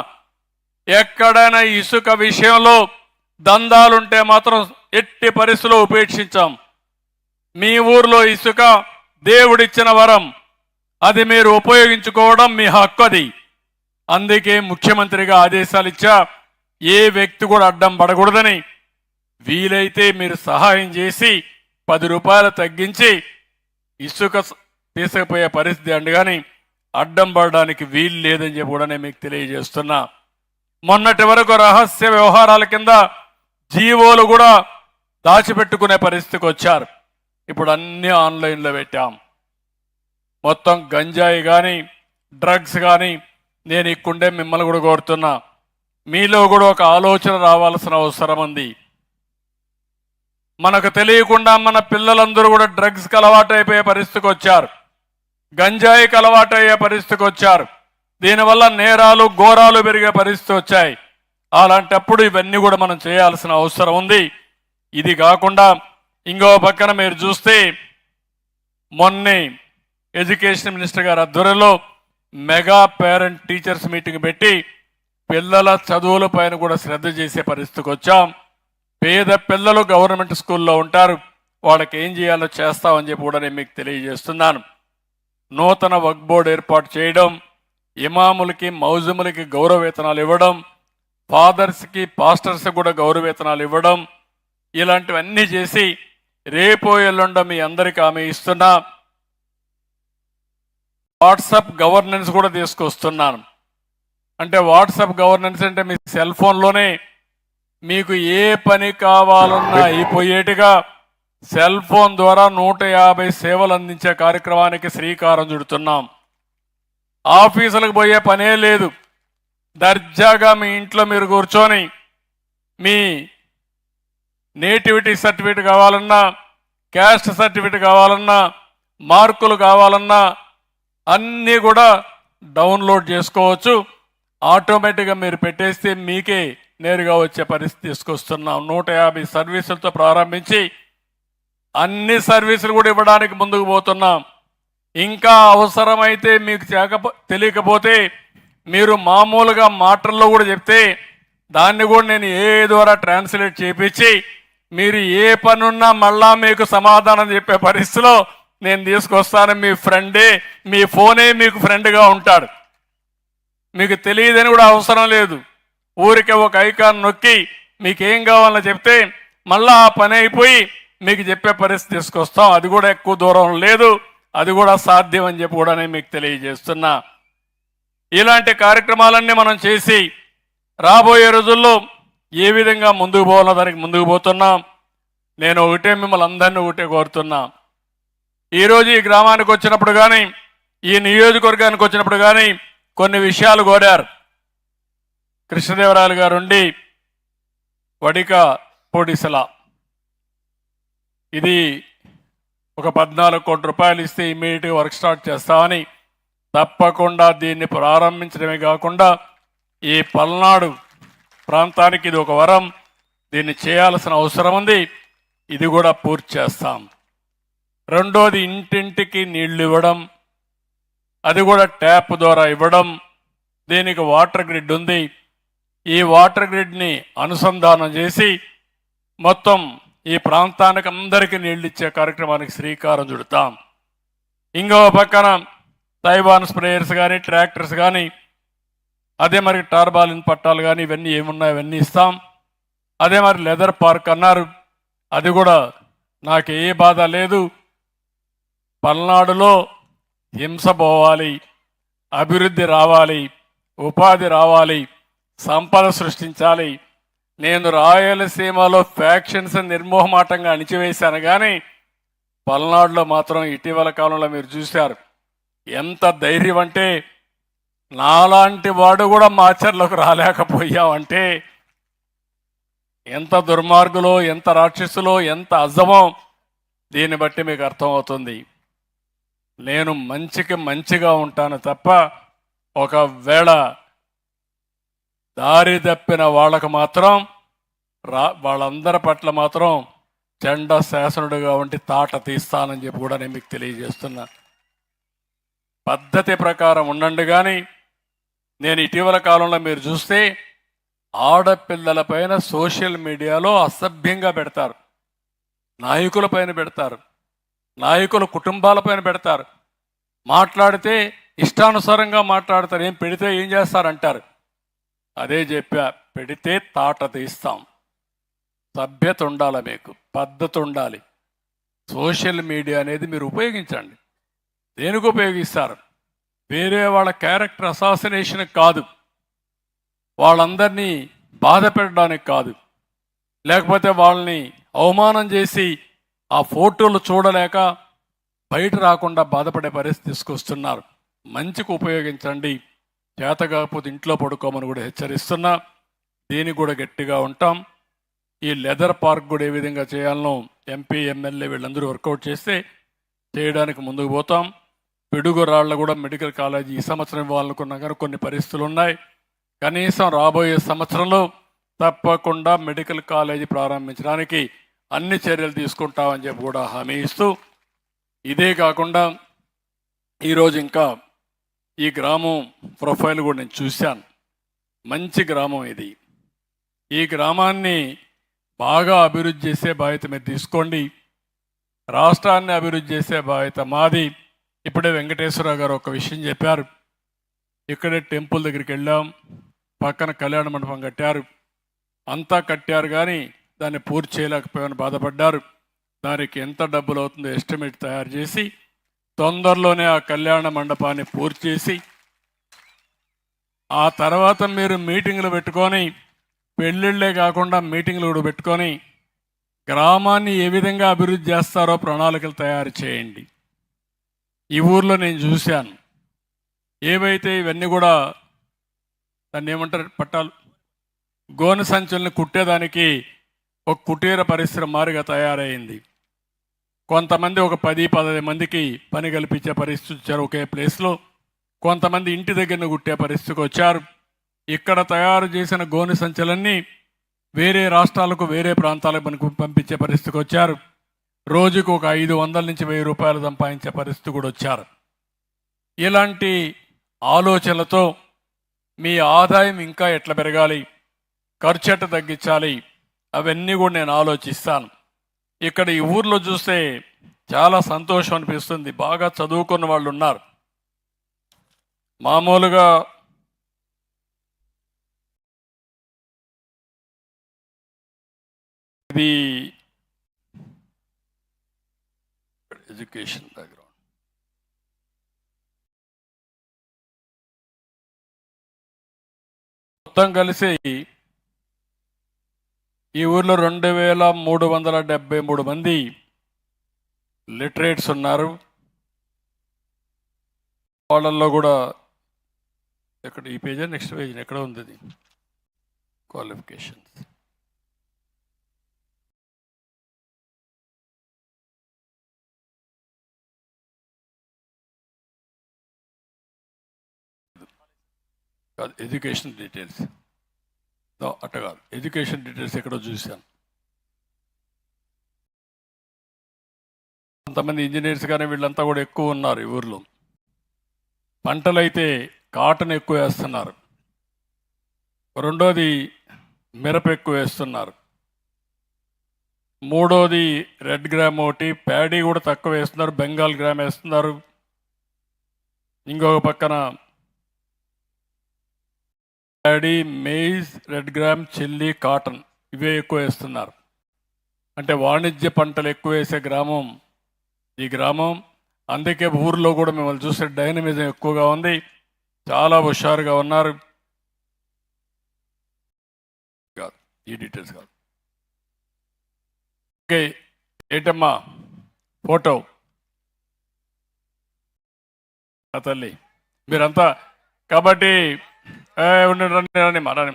ఎక్కడైనా ఇసుక విషయంలో దందాలుంటే మాత్రం ఎట్టి పరిస్థితుల్లో ఉపేక్షించాం. మీ ఊర్లో ఇసుక దేవుడిచ్చిన వరం, అది మీరు ఉపయోగించుకోవడం మీ హక్కు. అది అందుకే ముఖ్యమంత్రిగా ఆదేశాలు ఇచ్చా, ఏ వ్యక్తి కూడా అడ్డం పడకూడదని. వీలైతే మీరు సహాయం చేసి 10 రూపాయలు తగ్గించి ఇసుక తీసుకుపోయే పరిస్థితి అండి, కానీ అడ్డం పడడానికి వీలు లేదని చెప్పి కూడా నేను మీకు తెలియజేస్తున్నా. మొన్నటి వరకు రహస్య వ్యవహారాల కింద జీవోలు కూడా దాచిపెట్టుకునే పరిస్థితికి వచ్చారు. ఇప్పుడు అన్నీ ఆన్లైన్లో పెట్టాం. మొత్తం గంజాయి కానీ డ్రగ్స్ కానీ నేను ఇక్కడే మిమ్మల్ని కూడా కోరుతున్నా, మీలో కూడా ఒక ఆలోచన రావాల్సిన అవసరం ఉంది. మనకు తెలియకుండా మన పిల్లలందరూ కూడా డ్రగ్స్కి అలవాటు అయిపోయే పరిస్థితికి వచ్చారు, గంజాయికి అలవాటు అయ్యే పరిస్థితికి వచ్చారు. దీనివల్ల నేరాలు ఘోరాలు పెరిగే పరిస్థితి వచ్చాయి. అలాంటప్పుడు ఇవన్నీ కూడా మనం చేయాల్సిన అవసరం ఉంది. ఇది కాకుండా ఇంకో పక్కన మీరు చూస్తే మొన్నే ఎడ్యుకేషన్ మినిస్టర్ గారి ఆధ్వర్యంలో మెగా పేరెంట్ టీచర్స్ మీటింగ్ పెట్టి పిల్లల చదువుల పైన కూడా శ్రద్ధ చేసే పరిస్థితికి వచ్చాం. పేద పిల్లలు గవర్నమెంట్ స్కూల్లో ఉంటారు, వాళ్ళకి ఏం చేయాలో చేస్తామని చెప్పి కూడా నేను మీకు తెలియజేస్తున్నాను. నూతన వక్ఫ్ బోర్డు ఏర్పాటు చేయడం, ఇమాములకి మౌజములకి గౌరవ వేతనాలు ఇవ్వడం, ఫాదర్స్కి పాస్టర్స్కి కూడా గౌరవ వేతనాలు ఇవ్వడం, ఇలాంటివన్నీ చేసి రేపో ఎల్లుండో మీ అందరికీ ఆమె ఇస్తున్నా. వాట్సాప్ గవర్నెన్స్ కూడా తీసుకొస్తున్నాను. అంటే వాట్సాప్ గవర్నెన్స్ అంటే మీ సెల్ ఫోన్లోనే మీకు ఏ పని కావాలన్నా అయిపోయేట్టుగా సెల్ ఫోన్ ద్వారా 150 సేవలు అందించే కార్యక్రమానికి శ్రీకారం చుడుతున్నాం. ఆఫీసులకు పోయే పనే లేదు. దర్జాగా మీ ఇంట్లో మీరు కూర్చొని మీ నేటివిటీ సర్టిఫికేట్ కావాలన్నా, క్యాస్ట్ సర్టిఫికేట్ కావాలన్నా, మార్కులు కావాలన్నా అన్నీ కూడా డౌన్లోడ్ చేసుకోవచ్చు. ఆటోమేటిక్గా మీరు పెట్టేస్తే మీకే నేరుగా వచ్చే పరిస్థితి తీసుకొస్తున్నాం. 150 సర్వీసులతో ప్రారంభించి అన్ని సర్వీసులు కూడా ఇవ్వడానికి ముందుకు పోతున్నాం. ఇంకా అవసరమైతే మీకు తెలియకపోతే మీరు మామూలుగా మాటల్లో కూడా చెప్తే దాన్ని కూడా నేను ఏ ద్వారా ట్రాన్స్లేట్ చేపించి మీరు ఏ పనున్నా మళ్ళా మీకు సమాధానం చెప్పే పరిస్థితిలో నేను తీసుకొస్తాను. మీ ఫ్రెండే, మీ ఫోనే మీకు ఫ్రెండ్గా ఉంటాడు. మీకు తెలియదని కూడా అవసరం లేదు. ఊరికే ఒక ఐకాన్ నొక్కి మీకేం కావాలో చెప్తే మళ్ళా ఆ పని అయిపోయి మీకు చెప్పే పరిస్థితి తీసుకొస్తాం. అది కూడా ఎక్కువ దూరం లేదు, అది కూడా సాధ్యం అని చెప్పి కూడా నేను మీకు తెలియజేస్తున్నా. ఇలాంటి కార్యక్రమాలన్నీ మనం చేసి రాబోయే రోజుల్లో ఏ విధంగా ముందుకు పోవాలో దానికి ముందుకు పోతున్నాం. నేను ఒకటే మిమ్మల్ని అందరినీ ఒకటే కోరుతున్నా. ఈరోజు ఈ గ్రామానికి వచ్చినప్పుడు కానీ ఈ నియోజకవర్గానికి వచ్చినప్పుడు కానీ కొన్ని విషయాలు కోరారు. కృష్ణదేవరాయలు గారు ఉండి వడిక పొడిసల ఇది ఒక 14 కోట్ల రూపాయలు ఇస్తే ఇమ్మీడియట్గా వర్క్ స్టార్ట్ చేస్తామని, తప్పకుండా దీన్ని ప్రారంభించడమే కాకుండా ఈ పల్నాడు ప్రాంతానికి ఇది ఒక వరం, దీన్ని చేయాల్సిన అవసరం ఉంది. ఇది కూడా పూర్తి చేస్తాం. రెండోది ఇంటింటికి నీళ్లు ఇవ్వడం, అది కూడా ట్యాప్ ద్వారా ఇవ్వడం. దీనికి వాటర్ గ్రిడ్ ఉంది. ఈ వాటర్ గ్రిడ్ని అనుసంధానం చేసి మొత్తం ఈ ప్రాంతానికి అందరికీ నీళ్ళు ఇచ్చే కార్యక్రమానికి శ్రీకారం చుడతాం. ఇంకో పక్కన తైవాన్ స్ప్రేయర్స్ కానీ ట్రాక్టర్స్ కానీ అదే మరి టార్బాలిన్ పట్టాలు కానీ ఇవన్నీ ఏమున్నాయి ఇవన్నీ ఇస్తాం. అదే మరి లెదర్ పార్క్ అన్నారు, అది కూడా నాకు ఏ బాధ లేదు. పల్నాడులో హింస పోవాలి, అభివృద్ధి రావాలి, ఉపాధి రావాలి, సంపద సృష్టించాలి. నేను రాయలసీమలో ఫ్యాక్షన్స్ నిర్మోహమాటంగా అణిచివేశాను, కానీ పల్నాడులో మాత్రం ఇటీవల కాలంలో మీరు చూశారు ఎంత ధైర్యం అంటే, నాలాంటి వాడు కూడా మాచర్లకు రాలేకపోయామంటే ఎంత దుర్మార్గులో, ఎంత రాక్షసులో, ఎంత అజమో దీన్ని బట్టి మీకు అర్థమవుతుంది. నేను మంచికి మంచిగా ఉంటాను తప్ప ఒకవేళ దారి తప్పిన వాళ్ళకు మాత్రం వాళ్ళందరి పట్ల మాత్రం చండ శాసనుడుగా ఉండి తాట తీస్తానని చెప్పి కూడా నేను మీకు తెలియజేస్తున్నా. పద్ధతి ప్రకారం ఉండండి. కానీ నేను ఇటీవల కాలంలో మీరు చూస్తే ఆడపిల్లల పైన సోషల్ మీడియాలో అసభ్యంగా పెడతారు, నాయకుల పైన పెడతారు, నాయకుల కుటుంబాల పైన పెడతారు. మాట్లాడితే ఇష్టానుసారంగా మాట్లాడతారు. ఏం పెడితే ఏం చేస్తారంటారు. అదే చెప్పా, పెడితే తాట తీస్తాం. సభ్యత ఉండాలి, మీకు పద్ధతి ఉండాలి. సోషల్ మీడియా అనేది మీరు ఉపయోగించండి. దేనికి ఉపయోగిస్తారు? వేరే వాళ్ళ క్యారెక్టర్ అసాసినేషన్ కాదు, వాళ్ళందరినీ బాధ పెట్టడానికి కాదు, లేకపోతే వాళ్ళని అవమానం చేసి ఆ ఫోటోలు చూడలేక బయట రాకుండా బాధపడే పరిస్థితి తీసుకొస్తున్నారు. మంచికి ఉపయోగించండి, చేత కాకపోతే ఇంట్లో పడుకోమని కూడా హెచ్చరిస్తున్నా. దీనికి కూడా గట్టిగా ఉంటాం. ఈ లెదర్ పార్క్ కూడా ఏ విధంగా చేయాలనో ఎంపీ ఎమ్మెల్యే వీళ్ళందరూ వర్కౌట్ చేస్తే చేయడానికి ముందుకు పోతాం. పిడుగు రాళ్ళ కూడా మెడికల్ కాలేజీ ఈ సంవత్సరం ఇవ్వాలనుకున్నాం, కానీ కొన్ని పరిస్థితులు ఉన్నాయి. కనీసం రాబోయే సంవత్సరంలో తప్పకుండా మెడికల్ కాలేజీ ప్రారంభించడానికి అన్ని చర్యలు తీసుకుంటామని చెప్పి కూడా హామీ ఇస్తూ, ఇదే కాకుండా ఈరోజు ఇంకా ఈ గ్రామం ప్రొఫైల్ కూడా నేను చూశాను. మంచి గ్రామం ఇది. ఈ గ్రామాన్ని బాగా అభివృద్ధి చేసే బాధ్యత మీరు తీసుకోండి. రాష్ట్రాన్ని అభివృద్ధి చేసే బాధ్యత మాది. ఇప్పుడే వెంకటేశ్వరరావు గారు ఒక విషయం చెప్పారు. ఇక్కడే టెంపుల్ దగ్గరికి వెళ్ళాం, పక్కన కళ్యాణ మండపం కట్టారు, అంతా కట్టారు, కానీ దాన్ని పూర్తి చేయలేకపోయామని బాధపడ్డారు. దానికి ఎంత డబ్బులు అవుతుందో ఎస్టిమేట్ తయారు చేసి తొందరలోనే ఆ కళ్యాణ మండపాన్ని పూర్తి చేసి ఆ తర్వాత మీరు మీటింగ్లు పెట్టుకొని, పెళ్ళిళ్ళే కాకుండా మీటింగ్లు కూడా పెట్టుకొని గ్రామాన్ని ఏ విధంగా అభివృద్ధి చేస్తారో ప్రణాళికలు తయారు చేయండి. ఈ ఊర్లో నేను చూశాను, ఏవైతే ఇవన్నీ కూడా దాన్ని ఏమంటారు, పట్టాలు, గోనె సంచుల్ని కుట్టేదానికి ఒక కుటీర పరిశ్రమ మారిగా తయారైంది. కొంతమంది ఒక 10-15 మందికి పని కల్పించే పరిస్థితి వచ్చారు ఒకే ప్లేస్లో. కొంతమంది ఇంటి దగ్గర కుట్టే పరిస్థితికి వచ్చారు. ఇక్కడ తయారు చేసిన గోనె సంచులన్నీ వేరే రాష్ట్రాలకు వేరే ప్రాంతాలకు మనకు పంపించే పరిస్థితికి వచ్చారు. రోజుకు ఒక 500 నుంచి 1000 రూపాయలు సంపాదించే పరిస్థితి కూడా వచ్చారు. ఇలాంటి ఆలోచనలతో మీ ఆదాయం ఇంకా ఎట్లా పెరగాలి, ఖర్చు ఎట్లా తగ్గించాలి, అవన్నీ కూడా నేను ఆలోచిస్తాను. ఇక్కడ ఈ ఊర్లో చూస్తే చాలా సంతోషం అనిపిస్తుంది. బాగా చదువుకున్న వాళ్ళు ఉన్నారు. మామూలుగా ఇది ఎడ్యుకేషన్ బ్యాక్గ్రౌండ్. మొత్తం కలిసి ఈ ఊర్లో 2373 మంది లిటరేట్స్ ఉన్నారు. వాళ్ళల్లో కూడా ఎక్కడ ఈ పేజీ నెక్స్ట్ పేజీ ఎక్కడ ఉంది అది క్వాలిఫికేషన్స్. కాదు, ఎడ్యుకేషన్ డీటెయిల్స్ అట్ట కాదు, ఎడ్యుకేషన్ డీటెయిల్స్ ఎక్కడో చూశాను. కొంతమంది ఇంజనీర్స్ కానీ వీళ్ళంతా కూడా ఎక్కువ ఉన్నారు ఈ ఊర్లో. పంటలైతే కాటన్ ఎక్కువ వేస్తున్నారు. రెండోది మిరప ఎక్కువ వేస్తున్నారు. మూడోది రెడ్ గ్రామ్ ఒకటి, ప్యాడీ కూడా తక్కువ వేస్తున్నారు, బెంగాల్ గ్రామ్ వేస్తున్నారు. ఇంకొక పక్కన paddy, maize, red gram, chilli, cotton ఇవే ఎక్కువ వేస్తున్నారు. అంటే వాణిజ్య పంటలు ఎక్కువ వేసే గ్రామం ఈ గ్రామం. అందుకే ఊర్లో కూడా మిమ్మల్ని చూసే డైనమిజం ఎక్కువగా ఉంది. చాలా హుషారుగా ఉన్నారు. కాదు, ఈ డీటెయిల్స్ కాదు. ఓకే, ఏంటమ్మా ఫోటో ఆ తల్లి మీరంతా కాబట్టి రండి మారాని.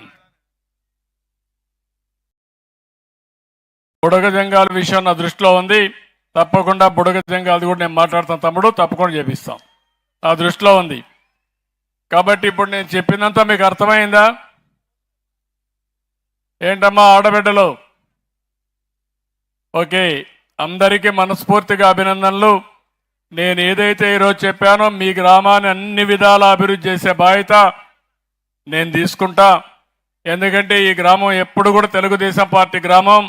బుడగ జంగాల విషయం నా దృష్టిలో ఉంది. తప్పకుండా బుడగ జంగాలది కూడా నేను మాట్లాడతాను తమ్ముడు, తప్పకుండా చేపిస్తాం. నా దృష్టిలో ఉంది. కాబట్టి ఇప్పుడు నేను చెప్పినంత మీకు అర్థమైందా? ఏంటమ్మా ఆడబిడ్డలు? ఓకే, అందరికీ మనస్ఫూర్తిగా అభినందనలు. నేను ఏదైతే ఈరోజు చెప్పానో మీ గ్రామాన్ని అన్ని విధాలా అభివృద్ధి చేసే బాధ్యత నేను తీసుకుంటా. ఎందుకంటే ఈ గ్రామం ఎప్పుడు కూడా తెలుగుదేశం పార్టీ గ్రామం.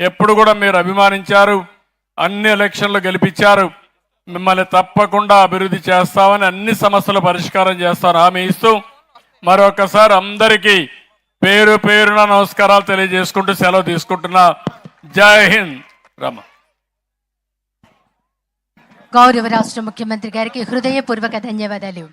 ఎప్పుడు కూడా మీరు అభిమానించారు, అన్ని ఎలక్షన్లు గెలిపించారు. మిమ్మల్ని తప్పకుండా అభివృద్ధి చేస్తామని, అన్ని సమస్యలు పరిష్కారం చేస్తాను హామీ ఇస్తూ మరొకసారి అందరికీ పేరు పేరున నమస్కారాలు తెలియజేసుకుంటూ సెలవు తీసుకుంటున్నా. జై హింద్. రమ. గౌరవ రాష్ట్ర ముఖ్యమంత్రి గారికి హృదయపూర్వక ధన్యవాదాలు.